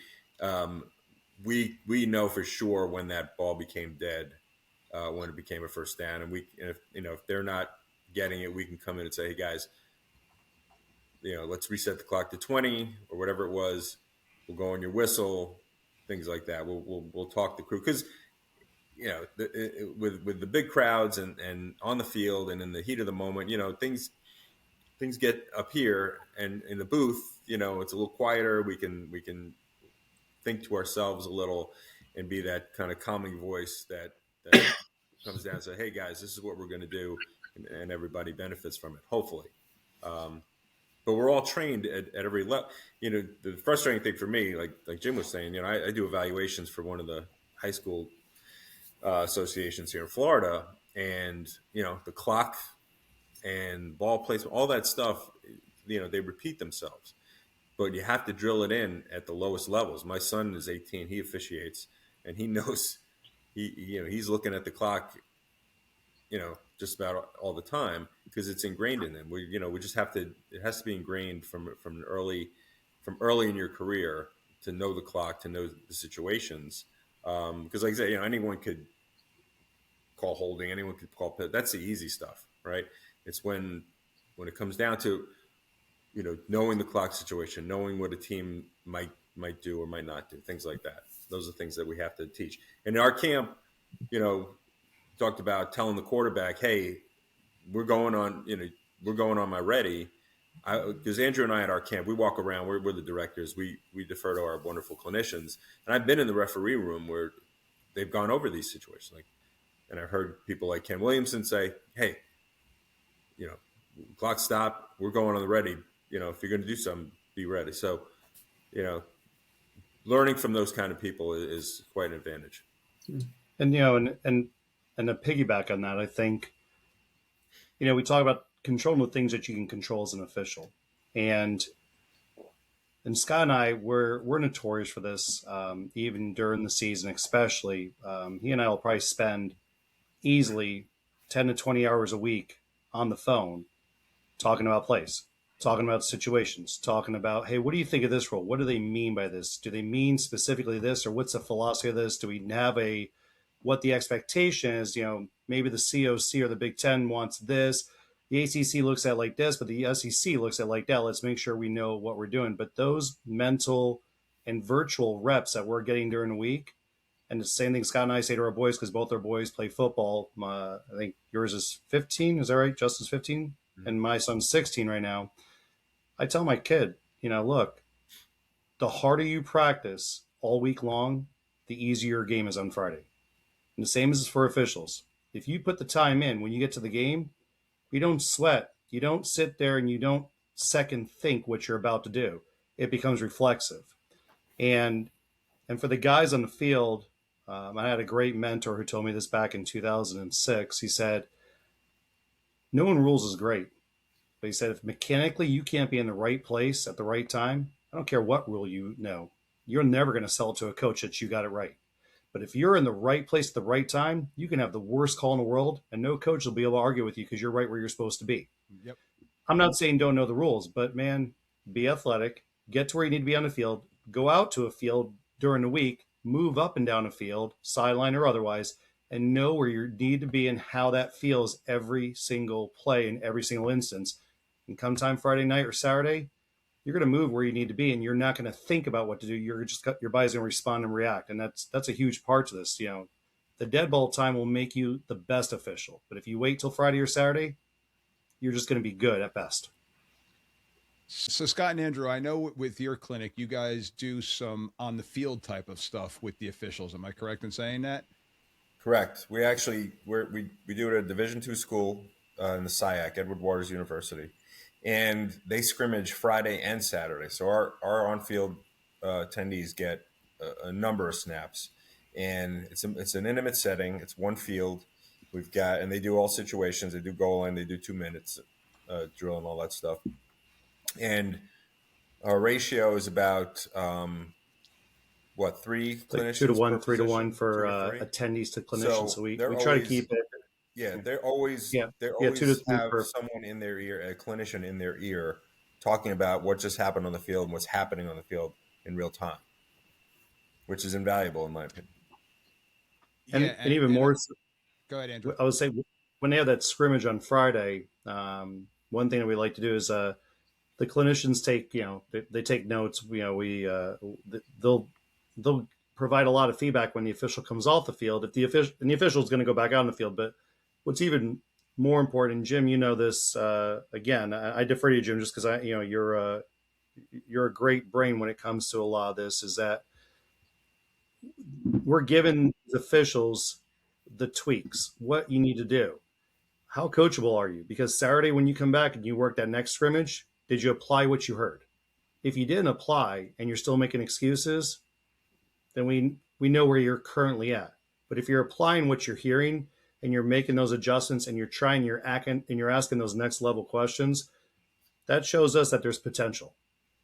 we know for sure when that ball became dead, when it became a first down. And if they're not getting it, we can come in and say, hey, guys, let's reset the clock to 20 or whatever it was. We'll go on your whistle. Things like that. We'll talk the crew because with the big crowds and on the field and in the heat of the moment, things get up here and in the booth, it's a little quieter. We can think to ourselves a little and be that kind of calming voice that comes down and say, hey guys, this is what we're going to do, and everybody benefits from it, hopefully. But we're all trained at every level. The frustrating thing for me, like Jim was saying, I do evaluations for one of the high school associations here in Florida, and the clock and ball placement, all that stuff, they repeat themselves. But you have to drill it in at the lowest levels. My son is 18; he officiates, and he knows he's looking at the clock, just about all the time because it's ingrained in them. We just have to. It has to be ingrained from early in your career to know the clock, to know the situations. Because, like I say, anyone could call holding, anyone could call pit. That's the easy stuff, right? It's when it comes down to knowing the clock situation, knowing what a team might do or might not do, things like that. Those are things that we have to teach. And in our camp, talked about telling the quarterback, hey, we're going on my ready. Because Andrew and I at our camp, we walk around, we're the directors, we defer to our wonderful cloncians. And I've been in the referee room where they've gone over these situations. And I've heard people like Ken Williamson say, hey, clock stop, we're going on the ready. If you're going to do something, be ready. So, learning from those kind of people is quite an advantage. And and to piggyback on that, I think, we talk about controlling the things that you can control as an official. And Scott and I, we're notorious for this, even during the season, especially. He and I will probably spend easily 10 to 20 hours a week on the phone talking about plays, talking about situations, talking about, hey, what do you think of this rule? What do they mean by this? Do they mean specifically this, or what's the philosophy of this? Do we have what the expectation is? Maybe the COC or the Big Ten wants this. The ACC looks at it like this, but the SEC looks at it like that. Let's make sure we know what we're doing. But those mental and virtual reps that we're getting during the week, and the same thing Scott and I say to our boys, because both our boys play football. I think yours is 15. Is that right? Justin's 15? Mm-hmm. And my son's 16 right now. I tell my kid, look, the harder you practice all week long, the easier your game is on Friday. And the same is for officials. If you put the time in when you get to the game, you don't sweat. You don't sit there and you don't second think what you're about to do. It becomes reflexive. And for the guys on the field, I had a great mentor who told me this back in 2006. He said, knowing rules is great. But he said, if mechanically you can't be in the right place at the right time, I don't care what rule you know, you're never going to sell it to a coach that you got it right. But if you're in the right place at the right time, you can have the worst call in the world and no coach will be able to argue with you because you're right where you're supposed to be. Yep. I'm not saying don't know the rules, but man, be athletic, get to where you need to be on the field, go out to a field during the week, move up and down a field, sideline or otherwise, and know where you need to be and how that feels every single play in every single instance. And come time Friday night or Saturday, you're going to move where you need to be, and you're not going to think about what to do. You're just your body's going to respond and react, and that's a huge part to this. The dead ball time will make you the best official, but if you wait till Friday or Saturday, you're just going to be good at best. So Scott and Andrew, I know with your clinic, you guys do some on the field type of stuff with the officials. Am I correct in saying that? Correct. We actually we do it at a Division II school in the SIAC, Edward Waters University, and they scrimmage Friday and Saturday. So our on-field attendees get a number of snaps, and it's an intimate setting. It's one field. And they do all situations. They do goal line. They do 2 minutes drill and all that stuff. And our ratio is about three clinicians? Like 2 to 1, 3 to 1 for attendees to clinicians. So we try to keep it. Yeah, they're always 2 to 3 have someone in their ear, a clinician in their ear, talking about what just happened on the field and what's happening on the field in real time, which is invaluable in my opinion. And even more. Go ahead, Andrew. I would say when they have that scrimmage on Friday, one thing that we like to do is the clinicians take, they take notes. They'll provide a lot of feedback when the official comes off the field. If the official is going to go back out on the field, but what's even more important, and Jim, you know this. Again, I defer to you, Jim, just because you're a great brain when it comes to a lot of this. Is that we're giving the officials the tweaks, what you need to do. How coachable are you? Because Saturday when you come back and you work that next scrimmage, did you apply what you heard? If you didn't apply and you're still making excuses, then we know where you're currently at. But if you're applying what you're hearing and you're making those adjustments and you're asking those next level questions, that shows us that there's potential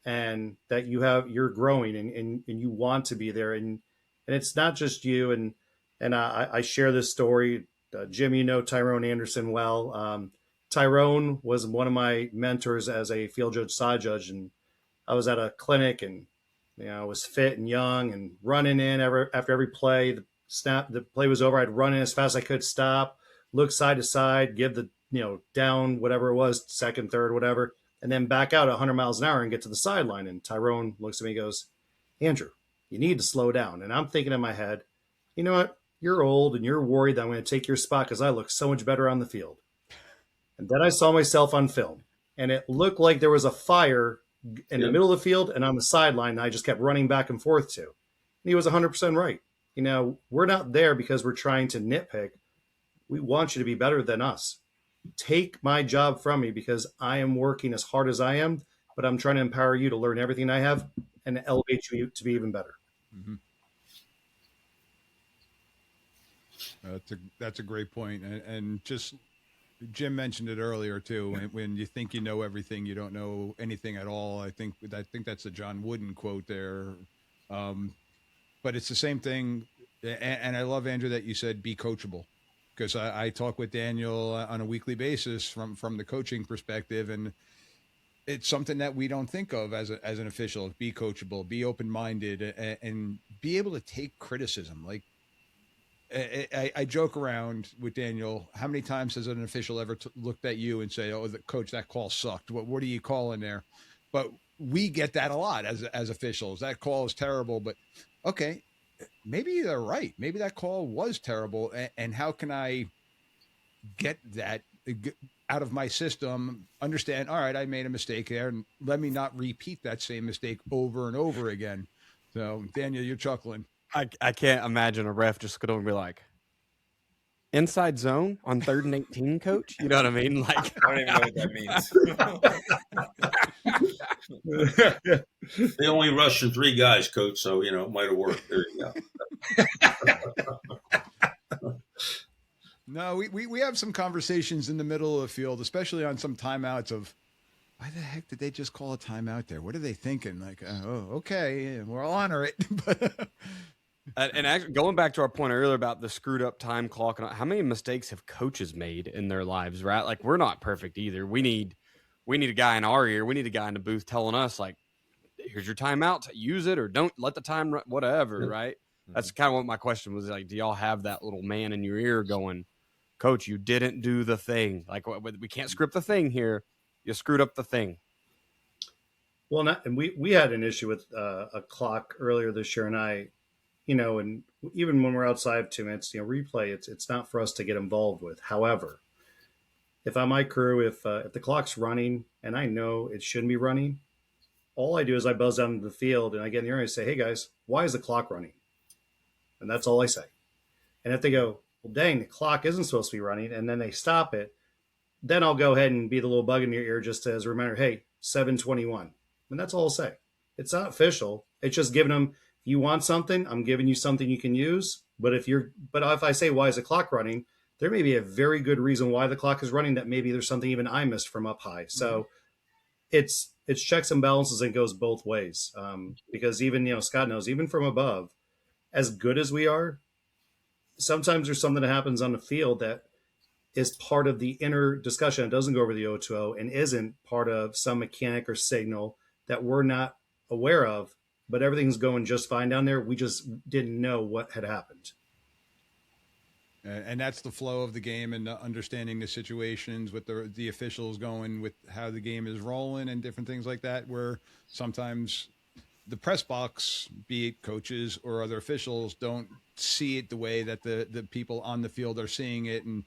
and that you're growing and you want to be there. And it's not just you. And I share this story. Jim, you know Tyrone Anderson well. Tyrone was one of my mentors as a field judge, side judge, and I was at a clinic and I was fit and young and running in after every play. The play was over. I'd run in as fast as I could, stop, look side to side, give the down whatever it was, second, third, whatever, and then back out 100 miles an hour and get to the sideline. And Tyrone looks at me and goes, "Andrew, you need to slow down." And I'm thinking in my head, you know what? You're old and you're worried that I'm going to take your spot because I look so much better on the field. And then I saw myself on film, and it looked like there was a fire in the middle of the field and on the sideline. And I just kept running back and forth to. And he was 100% right. We're not there because we're trying to nitpick. We want you to be better than us. Take my job from me because I am working as hard as I am, but I'm trying to empower you to learn everything I have and elevate you to be even better. Mm-hmm. That's a great point. And just Jim mentioned it earlier too. When you think you know everything, you don't know anything at all. I think that's a John Wooden quote there. But it's the same thing. And I love, Andrew, that you said be coachable, because I talk with Daniel on a weekly basis from the coaching perspective, and it's something that we don't think of as an official. Be coachable, be open-minded, and be able to take criticism. Like, I joke around with Daniel. How many times has an official ever looked at you and say, "Oh, coach, that call sucked. What are you calling there?" But we get that a lot as officials. That call is terrible, but okay, maybe they're right. Maybe that call was terrible. And how can I get that out of my system? Understand, all right, I made a mistake there, and let me not repeat that same mistake over and over again. So, Daniel, you're chuckling. I can't imagine a ref just going to be like, inside zone on 3rd and 18, coach? You know what I mean? Like, I don't even know what that means. They only rushed 3 guys, coach, so, it might have worked. There you go. No, we have some conversations in the middle of the field, especially on some timeouts of, why the heck did they just call a timeout there? What are they thinking? Like, oh, okay, we'll honor it. And actually, going back to our point earlier about the screwed up time clock, and how many mistakes have coaches made in their lives, right? Like, we're not perfect either. We need we need a guy in our ear. We need a guy in the booth telling us, like, here's your timeout, use it or don't let the time run, whatever, right? That's kind of what my question was, like, do y'all have that little man in your ear going, Coach, you didn't do the thing. Like, we can't script the thing here. You screwed up the thing. Well, and we had an issue with a clock earlier this year, and and even when we're outside of 2 minutes, replay, it's not for us to get involved with. However, if on my crew, if the clock's running and I know it shouldn't be running, all I do is I buzz down to the field and I get in the air and I say, hey guys, why is the clock running? And that's all I say. And if they go, well, dang, the clock isn't supposed to be running, and then they stop it, then I'll go ahead and be the little bug in your ear just as a reminder, hey, 7:21. And that's all I'll say. It's not official. It's just giving them, if you want something, I'm giving you something you can use. But if I say, why is the clock running? There may be a very good reason why the clock is running, that maybe there's something even I missed from up high. So it's checks and balances, and goes both ways. Because even, Scott knows, even from above, as good as we are, sometimes there's something that happens on the field that is part of the inner discussion. It doesn't go over the O2O and isn't part of some mechanic or signal that we're not aware of, but everything's going just fine down there. We just didn't know what had happened. And that's the flow of the game, and understanding the situations with the officials going with how the game is rolling and different things like that, where sometimes the press box, be it coaches or other officials, don't see it the way that the people on the field are seeing it and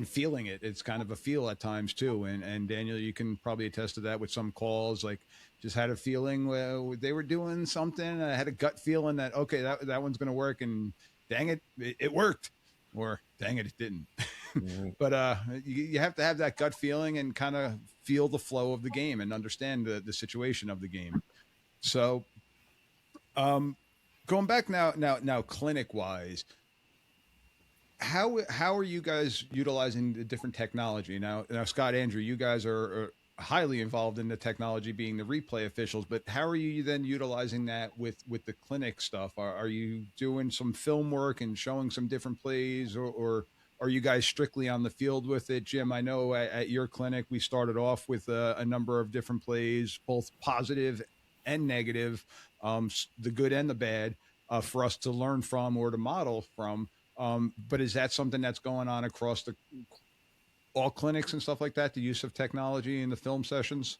feeling it. It's kind of a feel at times too. And Daniel, you can probably attest to that with some calls, like just had a feeling they were doing something. I had a gut feeling that, okay, that one's going to work, and dang it, it worked. Or dang it didn't. Mm-hmm. But you have to have that gut feeling and kind of feel the flow of the game and understand the situation of the game. So going back now clinic wise, how are you guys utilizing the different technology now? Scott, Andrew, you guys are highly involved in the technology, being the replay officials, but how are you then utilizing that with the clinic stuff? Are you doing some film work and showing some different plays, or are you guys strictly on the field with it? Jim, I know at your clinic, we started off with a number of different plays, both positive and negative, the good and the bad, for us to learn from or to model from. But is that something that's going on across all clinics and stuff like that, the use of technology in the film sessions?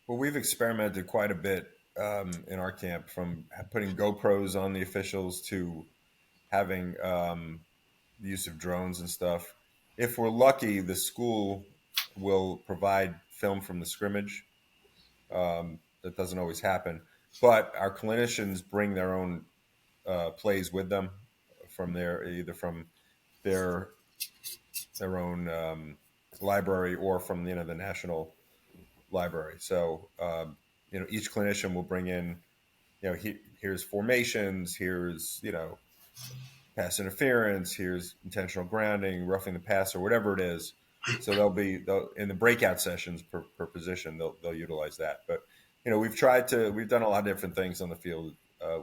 Well, we've experimented quite a bit in our camp, from putting GoPros on the officials to having the use of drones and stuff. If we're lucky, the school will provide film from the scrimmage. That doesn't always happen, but our clinicians bring their own plays with them from either from their own library or from the national library. So each clinician will bring in, here's formations, here's pass interference, here's intentional grounding, roughing the passer, whatever it is. So they'll in the breakout sessions per position, they'll utilize that. But we've done a lot of different things on the field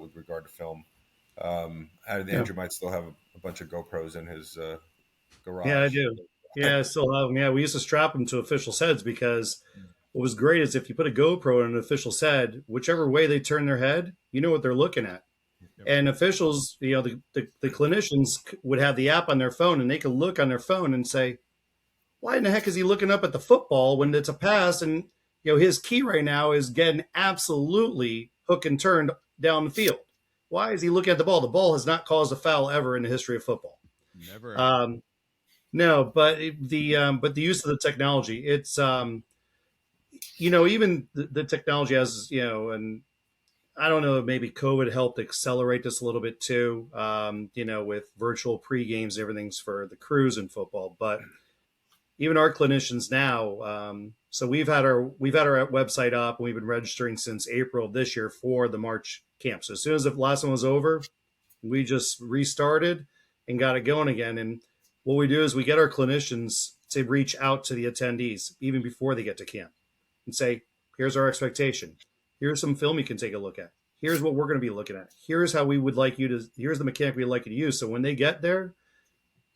with regard to film. Andrew might still have a bunch of GoPros in his garage. Yeah, I do. Yeah, I still have them. Yeah, we used to strap them to officials' heads, because what was great is if you put a GoPro in an official's head, whichever way they turn their head, you know what they're looking at. Yep. And officials, the clinicians would have the app on their phone, and they could look on their phone and say, why in the heck is he looking up at the football when it's a pass? And his key right now is getting absolutely hook and turned down the field. Why is he looking at the ball? The ball has not caused a foul ever in the history of football. Never. No, but the use of the technology, it's even the technology has, and I don't know, maybe COVID helped accelerate this a little bit too, with virtual pre-games and everything's for the crews in football. But even our clinicians now, so we've had our website up, and we've been registering since April of this year for the March camp. So as soon as the last one was over, we just restarted and got it going again. And what we do is we get our clinicians to reach out to the attendees even before they get to camp and say, here's our expectation. Here's some film you can take a look at. Here's what we're going to be looking at. Here's how we would like you to, here's the mechanic we'd like you to use. So when they get there,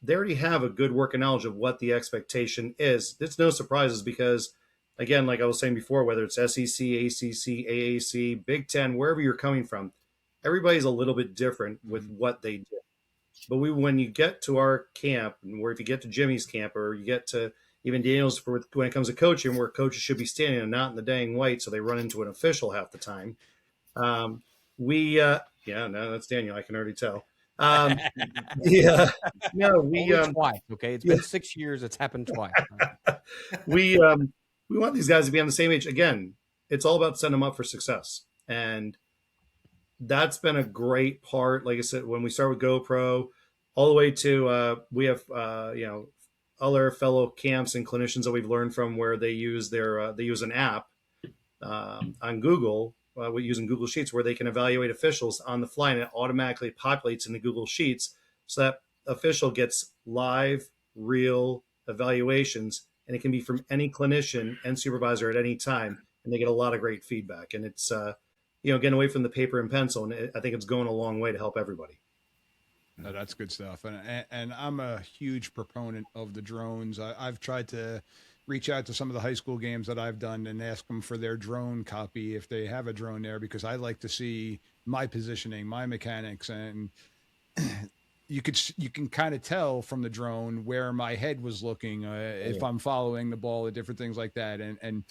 they already have a good working knowledge of what the expectation is. It's no surprises, because again, like I was saying before, whether it's SEC, ACC, AAC, Big Ten, wherever you're coming from, everybody's a little bit different with what they do. But when you get to our camp, or if you get to Jimmy's camp, or you get to even Daniel's, when it comes to coaching, where coaches should be standing and not in the dang white, so they run into an official half the time. Yeah, no, that's Daniel. I can already tell. Yeah, no, twice. Okay, it's been 6 years. It's happened twice. we want these guys to be on the same age. Again, it's all about setting them up for success, and that's been a great part. Like I said, when we start with GoPro, all the way to we have other fellow camps and clinicians that we've learned from where they use they use an app on Google. We're using Google Sheets where they can evaluate officials on the fly, and it automatically populates in the Google Sheets so that official gets live, real evaluations, and it can be from any clinician and supervisor at any time, and they get a lot of great feedback. And it's getting away from the paper and pencil, and I think it's going a long way to help everybody. No, that's good stuff, and I'm a huge proponent of the drones. I've tried to reach out to some of the high school games that I've done and ask them for their drone copy if they have a drone there, because I like to see my positioning, my mechanics, and you can kind of tell from the drone where my head was looking, if I'm following the ball, and different things like that, and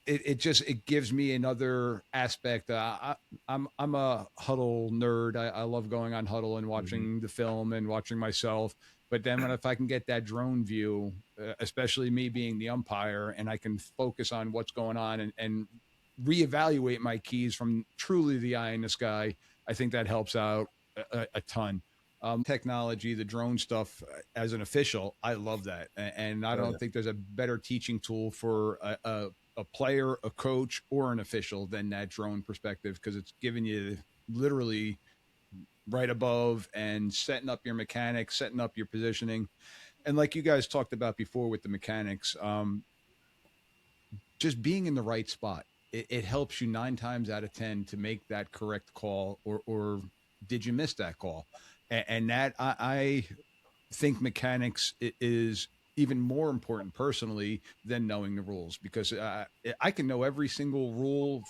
it gives me another aspect. I'm a huddle nerd. I love going on huddle and watching the film and watching myself. But then if I can get that drone view, especially me being the umpire, and I can focus on what's going on and reevaluate my keys from truly the eye in the sky, I think that helps out a ton. Technology, the drone stuff, as an official, I love that. And I don't think there's a better teaching tool for a player, a coach, or an official than that drone perspective, because it's giving you literally right above and setting up your mechanics, setting up your positioning. And like you guys talked about before with the mechanics, just being in the right spot, it helps you 9 times out of 10 to make that correct call, or did you miss that call? And that I think mechanics is even more important personally than knowing the rules, because I can know every single rule.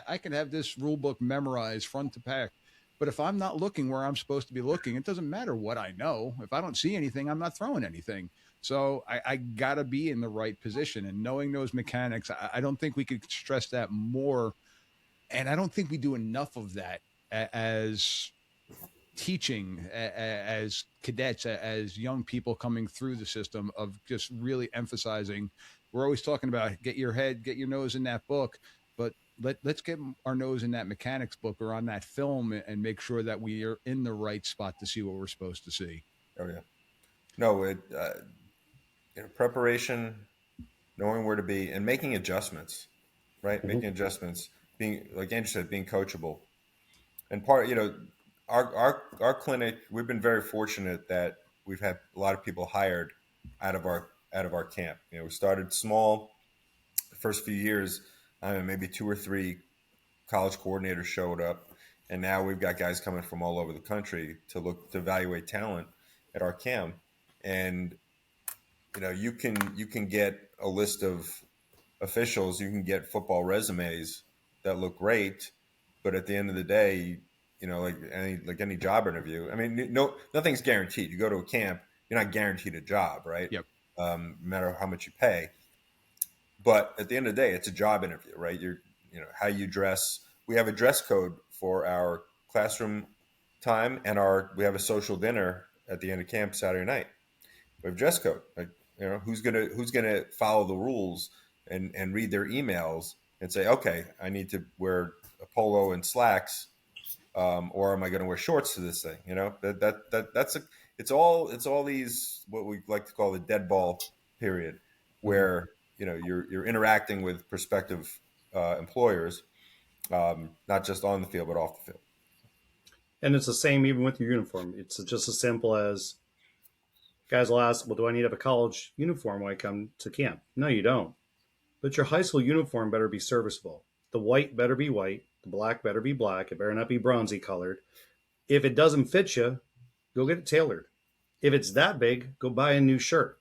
I can have this rule book memorized front to back, but if I'm not looking where I'm supposed to be looking, it doesn't matter what I know. If I don't see anything, I'm not throwing anything. So I gotta be in the right position, and knowing those mechanics, I don't think we could stress that more. And I don't think we do enough of that as teaching, as cadets, as young people coming through the system, of just really emphasizing. We're always talking about get your nose in that book, but let's get our nose in that mechanics book or on that film, and make sure that we are in the right spot to see what we're supposed to see. Oh yeah. No, preparation, knowing where to be, and making adjustments, right? Mm-hmm. Making adjustments, being, like Andrew said, being coachable. And our clinic, we've been very fortunate that we've had a lot of people hired out of our camp. We started small. The first few years, maybe 2 or 3 college coordinators showed up, and now we've got guys coming from all over the country to evaluate talent at our camp. And you can get a list of officials, you can get football resumes that look great, but at the end of the day, like any job interview, nothing's guaranteed. You go to a camp, you're not guaranteed a job, right? Yep. No matter how much you pay. But at the end of the day, it's a job interview, right? How you dress. We have a dress code for our classroom time, and we have a social dinner at the end of camp Saturday night. We have dress code. Like, who's gonna follow the rules and read their emails and say, okay, I need to wear a polo and slacks, or am I going to wear shorts to this thing? It's all these, what we like to call the dead ball period, where you're interacting with prospective employers, not just on the field but off the field. And it's the same even with your uniform. It's just as simple as, guys will ask, well, do I need to have a college uniform when I come to camp? No, you don't. But your high school uniform better be serviceable. The white better be white. The black better be black. It better not be bronzy colored. If it doesn't fit you, go get it tailored. If it's that big, go buy a new shirt.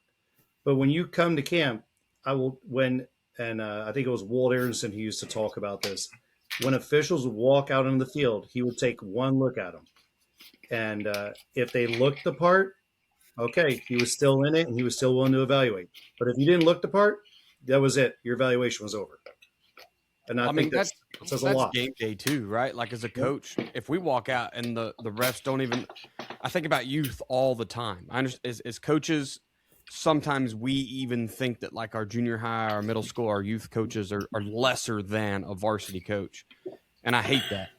But when you come to camp, when and I think it was Walt Aronson who used to talk about this. When officials would walk out on the field, he would take one look at them, and if they looked the part, okay, he was still in it, and he was still willing to evaluate. But if you didn't look the part, that was it. Your evaluation was over. And I think mean, that says a that's lot. game day too, right? Like as a coach, if we walk out and the refs don't even, I think about youth all the time. I understand as coaches, sometimes we even think that like our junior high, our middle school, our youth coaches are lesser than a varsity coach, and I hate that.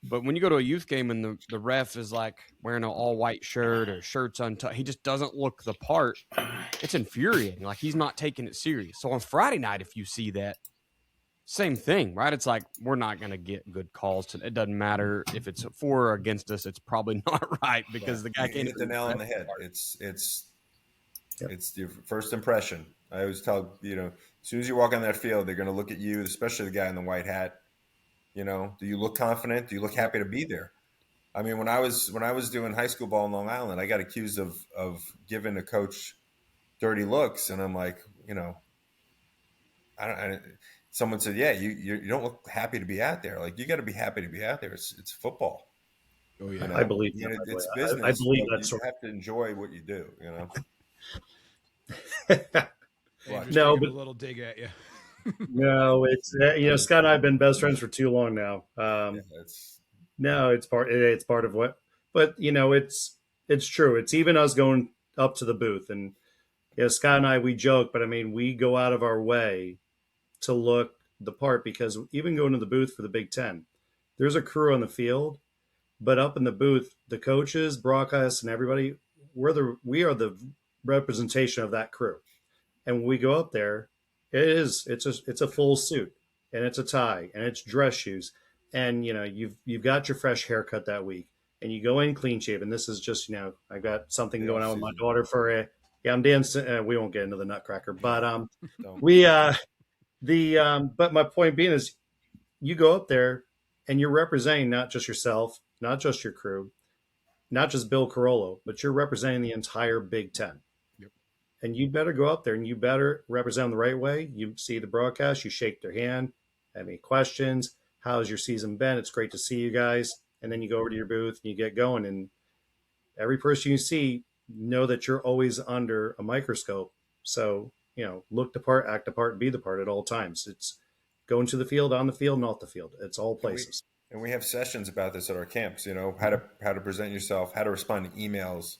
But when you go to a youth game and the ref is like wearing an all white shirt or shirt's untucked, he just doesn't look the part. It's infuriating. Like he's not taking it serious. So on Friday night, if you see that, same thing, right? It's like we're not going to get good calls. It doesn't matter if it's for or against us. It's probably not right because the guy can't hit the nail on the head. It's your first impression. I always tell as soon as you walk on that field, they're going to look at you, especially the guy in the white hat. Do you look confident? Do you look happy to be there? I mean, when I was doing high school ball in Long Island, I got accused of giving a coach dirty looks, and I'm like, someone said, yeah, you don't look happy to be out there. Like, you got to be happy to be out there. It's football. Oh yeah, I believe it's business. I believe that you have to enjoy what you do. No, but a little dig at you. No, it's Scott and I have been best friends for too long now. No, it's part of what, but it's true. It's even us going up to the booth, and Scott and I, we joke, but I mean, we go out of our way to look the part, because even going to the booth for the Big Ten, there's a crew on the field, but up in the booth, the coaches, broadcasts, and everybody, we are the representation of that crew. And when we go up there, it's a full suit, and it's a tie, and it's dress shoes, and you've got your fresh haircut that week, and you go in clean shaven. This is just I got something going on with my daughter for I'm dancing. We won't get into the Nutcracker, but but my point being is, you go up there and you're representing not just yourself, not just your crew, not just Bill Carollo, but you're representing the entire Big Ten. Yep. And you better go up there and you better represent them the right way. You see the broadcast, you shake their hand, have any questions, how's your season been? It's great to see you guys. And then you go over to your booth and you get going. And every person you see, know that you're always under a microscope. So, look the part, act the part, be the part at all times. It's going to the field, on the field, not the field. It's all places. And we have sessions about this at our camps, how to present yourself, how to respond to emails.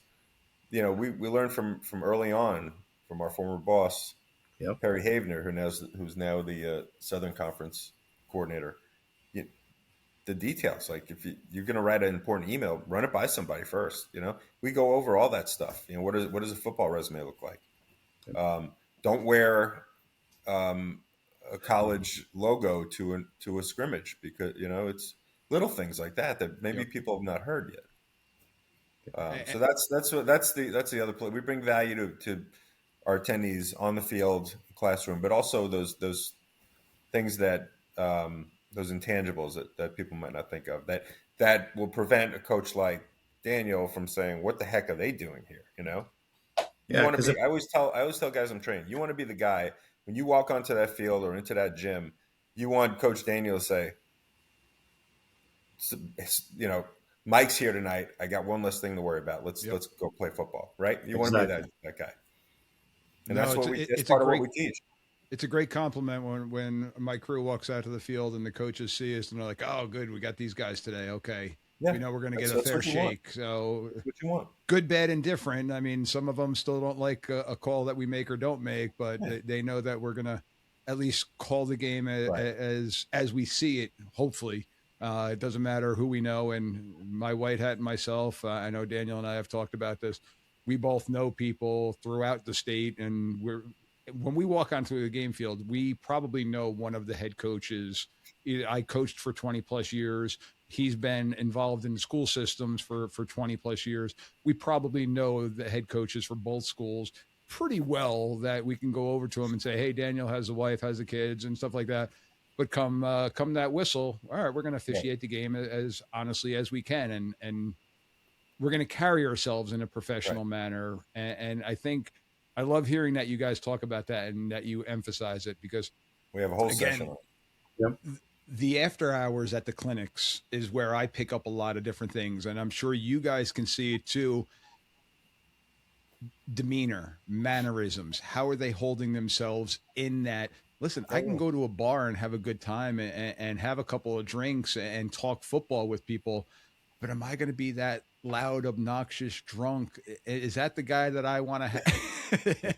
We learned from early on from our former boss, Yep. Perry Havener, who's now the Southern Conference coordinator. The details, like if you're going to write an important email, run it by somebody first. We go over all that stuff. What does a football resume look like? Don't wear a college logo to a scrimmage, because it's little things like that maybe people have not heard yet. So that's the other play. We bring value to our attendees on the field, classroom, but also those things that those intangibles that people might not think of, that will prevent a coach like Daniel from saying, "What the heck are they doing here?" You want to be. I always tell guys I'm training, you want to be the guy when you walk onto that field or into that gym. You want Coach Daniel to say, Mike's here tonight. I got one less thing to worry about. Let's go play football, right? You want to be that guy, and that's part of what we teach. It's a great compliment when my crew walks out to the field and the coaches see us and they're like, "Oh, good, we got these guys today. Okay, we're going to get a fair shake." So, what you want? Good, bad, and different. I mean, some of them still don't like a call that we make or don't make, but they know that we're going to at least call the game as we see it. Hopefully, it doesn't matter who we know. And my white hat and myself, I know Daniel and I have talked about this. We both know people throughout the state, and when we walk onto the game field, we probably know one of the head coaches. I coached for 20 plus years. He's been involved in the school systems for 20 plus years. We probably know the head coaches for both schools pretty well, that we can go over to him and say, "Hey, Daniel has a wife, has the kids," and stuff like that. But come that whistle, all right, we're going to officiate the game as honestly as we can. And we're going to carry ourselves in a professional manner. And I think I love hearing that you guys talk about that and that you emphasize it, because We have a whole Again, session on it. Yep. The after hours at the clinics is where I pick up a lot of different things, and I'm sure you guys can see it too. Demeanor, mannerisms, how are they holding themselves in that? Listen, I can go to a bar and have a good time and have a couple of drinks and talk football with people, but am I going to be that loud, obnoxious, drunk? Is that the guy that I want to have?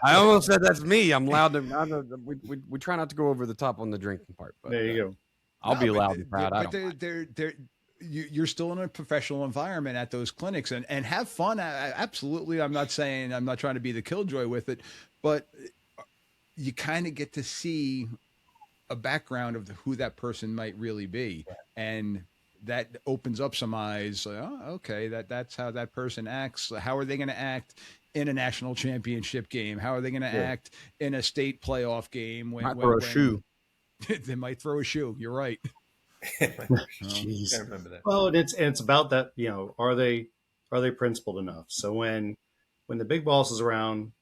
I almost said that's me. I'm loud. We try not to go over the top on the drinking part. But, There you go. I'll be loud and proud. You're still in a professional environment at those clinics and have fun. Absolutely. I'm not trying to be the killjoy with it, but you kind of get to see a background of who that person might really be. And that opens up some eyes. Like, oh, okay. That's how that person acts. How are they going to act in a national championship game? How are they going to act in a state playoff game? Might throw a shoe. They might throw a shoe. You're right. Jeez. I remember that. Well, and it's about that. Are they principled enough? So when the big boss is around,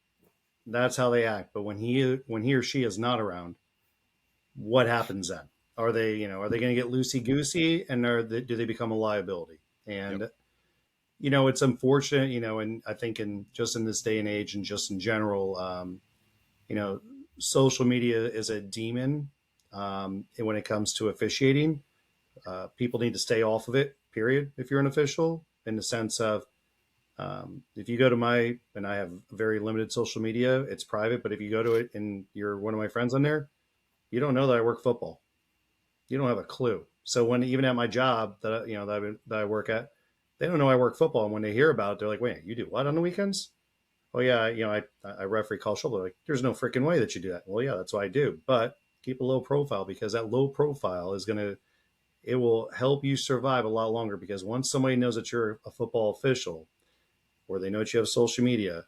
that's how they act. But when he or she is not around, what happens then? Are they going to get loosey goosey, and do they become a liability? And it's unfortunate. And I think in this day and age, and just in general, social media is a demon. And when it comes to officiating, people need to stay off of it, period, if you're an official, in the sense of if you go to and I have very limited social media, it's private, but if you go to it and you're one of my friends on there, you don't know that I work football. You don't have a clue. So even at my job that I work at, they don't know I work football. And when they hear about it, they're like, wait, you do what on the weekends? Oh yeah, I referee college football. They're like, there's no freaking way that you do that. Well, yeah, that's what I do. But keep a low profile, because that low profile it will help you survive a lot longer, because once somebody knows that you're a football official, or they know that you have social media,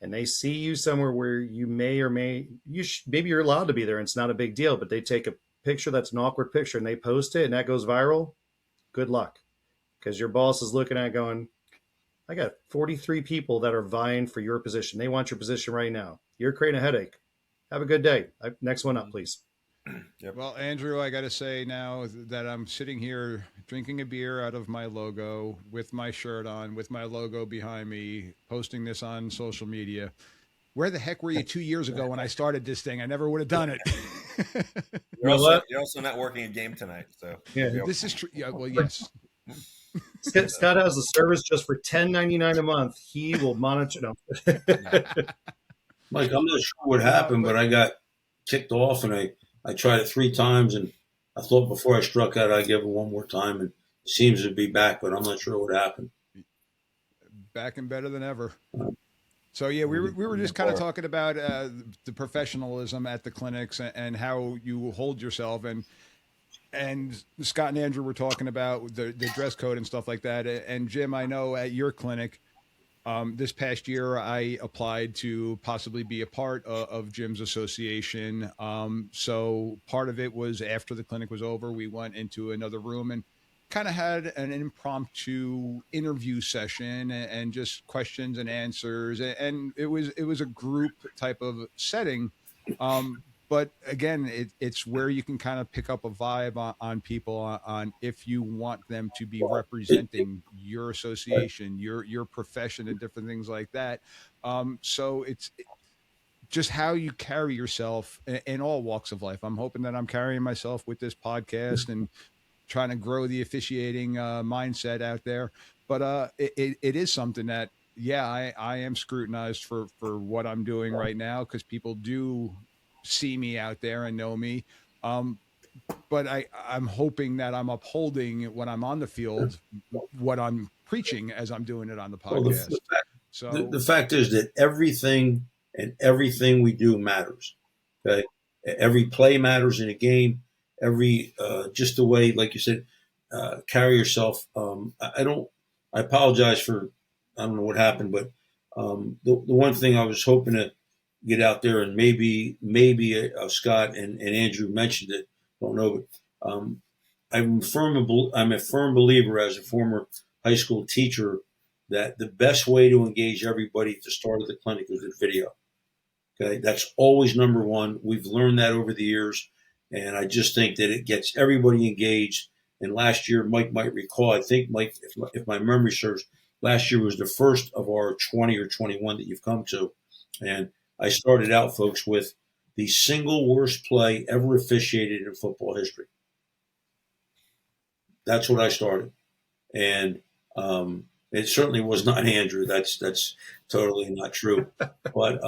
and they see you somewhere where you maybe you're allowed to be there and it's not a big deal, but they take a picture that's an awkward picture and they post it and that goes viral, good luck. Because your boss is looking at it going, I got 43 people that are vying for your position. They want your position right now. You're creating a headache. Have a good day. Next one up, please. Yep. Well, Andrew, I got to say now that I'm sitting here drinking a beer out of my logo, with my shirt on, with my logo behind me, posting this on social media. Where the heck were you 2 years ago when I started this thing? I never would have done it. You're also not working a game tonight, so This is true. Yeah, well, yes. Scott has the service just for $10.99 a month. He will monitor. No. Mike, I'm not sure what happened, but I got kicked off, and I tried it 3 times, and I thought before I struck out, I'd give it one more time, and it seems to be back, but I'm not sure what happened. Back and better than ever. So yeah, we were just kind of talking about the professionalism at the clinics and how you hold yourself, and Scott and Andrew were talking about the dress code and stuff like that. And Jim, I know at your clinic, this past year, I applied to possibly be a part of Jim's association. So part of it was after the clinic was over, we went into another room and kind of had an impromptu interview session and just questions and answers. And it was a group type of setting. But again, it's where you can kind of pick up a vibe on people on if you want them to be representing your association, your profession, and different things like that. So it's just how you carry yourself in all walks of life. I'm hoping that I'm carrying myself with this podcast and trying to grow the officiating mindset out there. But it is something that, yeah, I am scrutinized for what I'm doing right now, because people do see me out there and know me. But I'm hoping that I'm upholding when I'm on the field what I'm preaching as I'm doing it on the podcast. Well, the fact is that everything we do matters. Okay, every play matters in a game. Every just the way, like you said, carry yourself. I apologize for, I don't know what happened, but the one thing I was hoping to get out there, and maybe Scott and Andrew mentioned it, don't know, but I'm a firm believer, as a former high school teacher, that the best way to engage everybody at the start of the clinic is with video. Okay, that's always number one. We've learned that over the years, and I just think that it gets everybody engaged. And last year, Mike might recall, I think, Mike, if my memory serves, last year was the first of our 20 or 21 that you've come to. And I started out, folks, with the single worst play ever officiated in football history. That's what I started. And it certainly was not Andrew. That's totally not true. But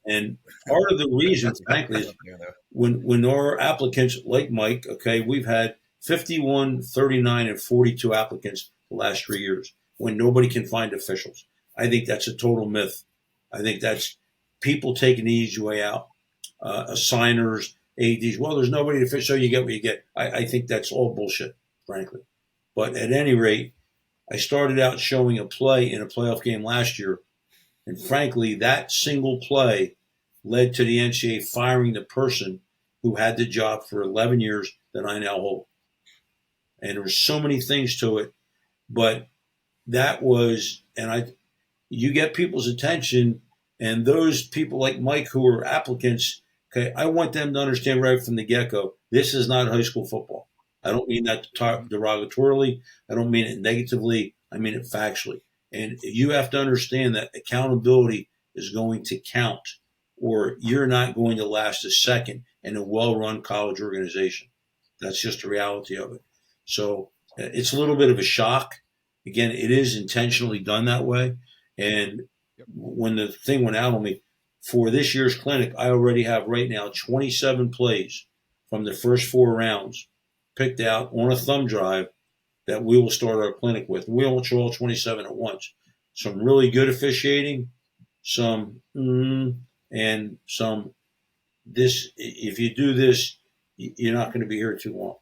and part of the reason, frankly, is when our applicants, like Mike, okay, we've had 51, 39, and 42 applicants the last 3 years when nobody can find officials. I think that's a total myth. I think that's people taking the easy way out, assigners, ADs. Well, there's nobody to fish, so you get what you get. I think that's all bullshit, frankly. But at any rate, I started out showing a play in a playoff game last year, and frankly, that single play led to the NCAA firing the person who had the job for 11 years that I now hold. And there were so many things to it, but that was, you get people's attention, and those people like Mike who are applicants, okay, I want them to understand right from the get-go, this is not high school football. I don't mean that derogatorily. I don't mean it negatively. I mean it factually. And you have to understand that accountability is going to count, or you're not going to last a second in a well-run college organization. That's just the reality of it. So it's a little bit of a shock. Again, it is intentionally done that way. And when the thing went out on me, for this year's clinic, I already have right now 27 plays from the first 4 rounds picked out on a thumb drive that we will start our clinic with. We won't show all 27 at once. Some really good officiating, some and some this. If you do this, you're not going to be here too long.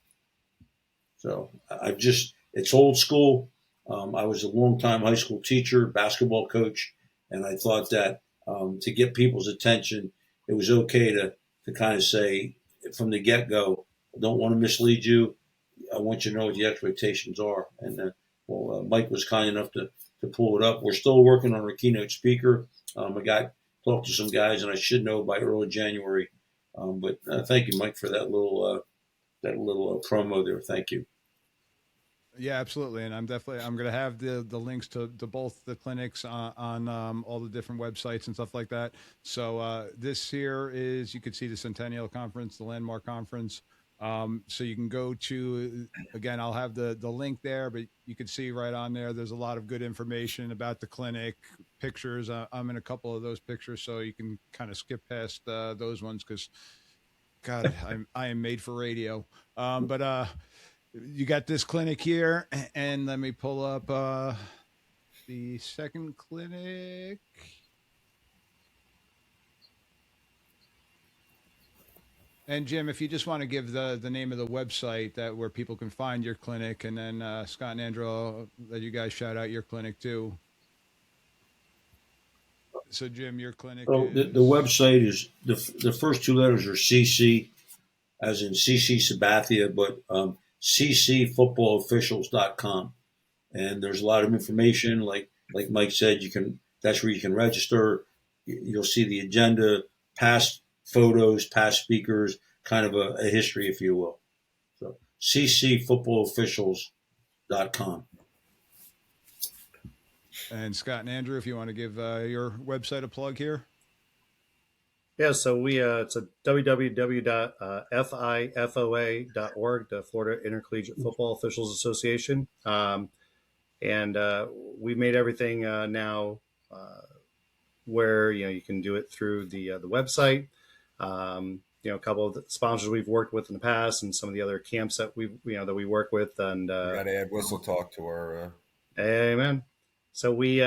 So it's old school. I was a long-time high school teacher, basketball coach, and I thought that to get people's attention, it was okay to kind of say from the get-go, I don't want to mislead you. I want you to know what the expectations are. And Mike was kind enough to pull it up. We're still working on our keynote speaker. I talked to some guys, and I should know by early January. But thank you, Mike, for that little promo there. Thank you. Yeah, absolutely. And I'm going to have the links to both the clinics on all the different websites and stuff like that. So this here is, you could see the Centennial Conference, the Landmark Conference. So you can go to, again, I'll have the link there, but you can see right on there, there's a lot of good information about the clinic, pictures. I'm in a couple of those pictures, so you can kind of skip past those ones because, God, I am made for radio. But you got this clinic here, and let me pull up the second clinic. And Jim, if you just want to give the name of the website where people can find your clinic, and then Scott and Andrew, I'll let you guys shout out your clinic too. So Jim, your clinic is... The website is, the first 2 letters are CC, as in CC Sabathia, but ccfootballofficials.com. And there's a lot of information, like Mike said, that's where you can register. You'll see the agenda, past photos, past speakers, kind of a history, if you will. So ccfootballofficials.com. And Scott and Andrew, if you want to give your website a plug here. Yeah, so it's a www.fifoa.org, the Florida Intercollegiate Football Officials Association. And we made everything now where you can do it through the website. A couple of the sponsors we've worked with in the past, and some of the other camps that we work with. And we got to add Whistle Talk to our. Amen. So we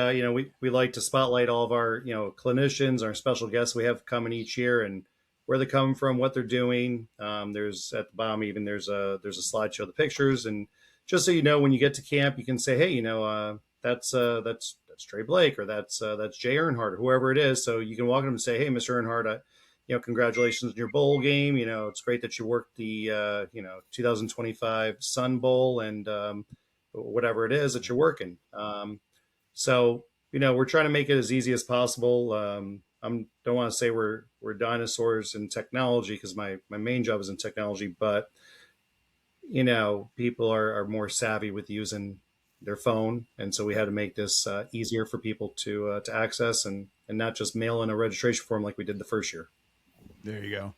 like to spotlight all of our clinicians, our special guests we have coming each year, and where they're coming from, what they're doing. There's at the bottom even there's a slideshow of the pictures, and just so you know, when you get to camp, you can say, hey, that's Trey Blake, or that's Jay Earnhardt, or whoever it is. So you can walk up and say, hey, Mr. Earnhardt, congratulations on your bowl game. It's great that you worked the 2025 Sun Bowl and whatever it is that you're working. So we're trying to make it as easy as possible. don't want to say we're dinosaurs in technology, because my main job is in technology, but people are more savvy with using their phone, and so we had to make this easier for people to access, and not just mail in a registration form like we did the first year. There you go.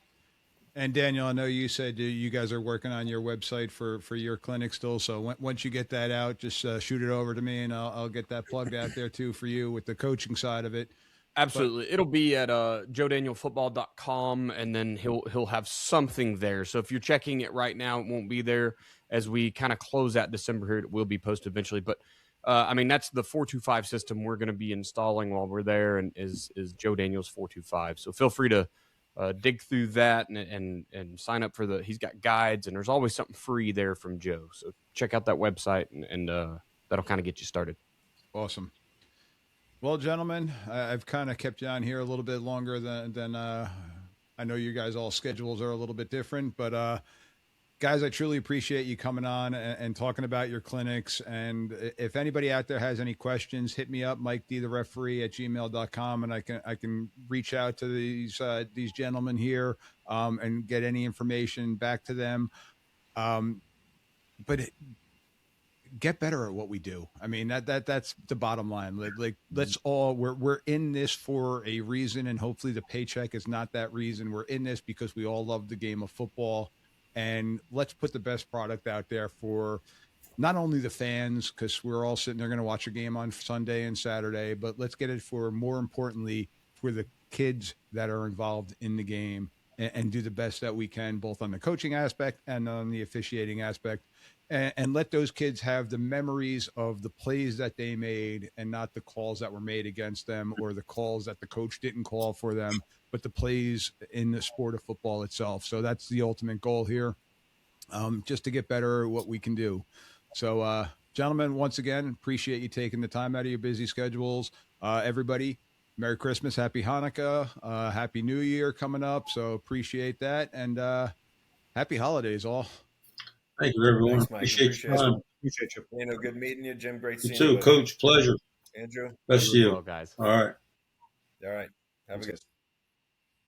And Daniel, I know you said you guys are working on your website for your clinic still. So once you get that out, just shoot it over to me, and I'll get that plugged out there too for you with the coaching side of it. Absolutely. It'll be at joedanielfootball.com, and then he'll have something there. So if you're checking it right now, it won't be there. As we kind of close out December here, it will be posted eventually. But that's the 425 system we're going to be installing while we're there, and is Joe Daniel's 425. So feel free to dig through that and sign up for he's got guides, and there's always something free there from Joe. So check out that website, and that'll kind of get you started. Awesome. Well, gentlemen, I've kind of kept you on here a little bit longer than I know you guys all schedules are a little bit different, but guys, I truly appreciate you coming on and talking about your clinics. And if anybody out there has any questions, hit me up, Mike D, the referee at gmail.com. And I can reach out to these gentlemen here and get any information back to them. But get better at what we do. I mean, that's the bottom line. Like let's all, we're in this for a reason, and hopefully the paycheck is not that reason. We're in this because we all love the game of football, and let's put the best product out there for not only the fans, because we're all sitting there going to watch a game on Sunday and Saturday, but let's get it for, more importantly, for the kids that are involved in the game, and do the best that we can, both on the coaching aspect and on the officiating aspect. And let those kids have the memories of the plays that they made, and not the calls that were made against them, or the calls that the coach didn't call for them, but the plays in the sport of football itself. So that's the ultimate goal here, just to get better at what we can do. So, gentlemen, once again, appreciate you taking the time out of your busy schedules. Everybody, Merry Christmas, Happy Hanukkah, Happy New Year coming up. So appreciate that. And happy holidays all. Thank you, everyone. Thanks, Mike. Appreciate your time. Appreciate you. Good meeting you, Jim. Great You seeing you. too, Coach. Pleasure. Andrew. Best to you. Well, guys. All right. All right. Have a good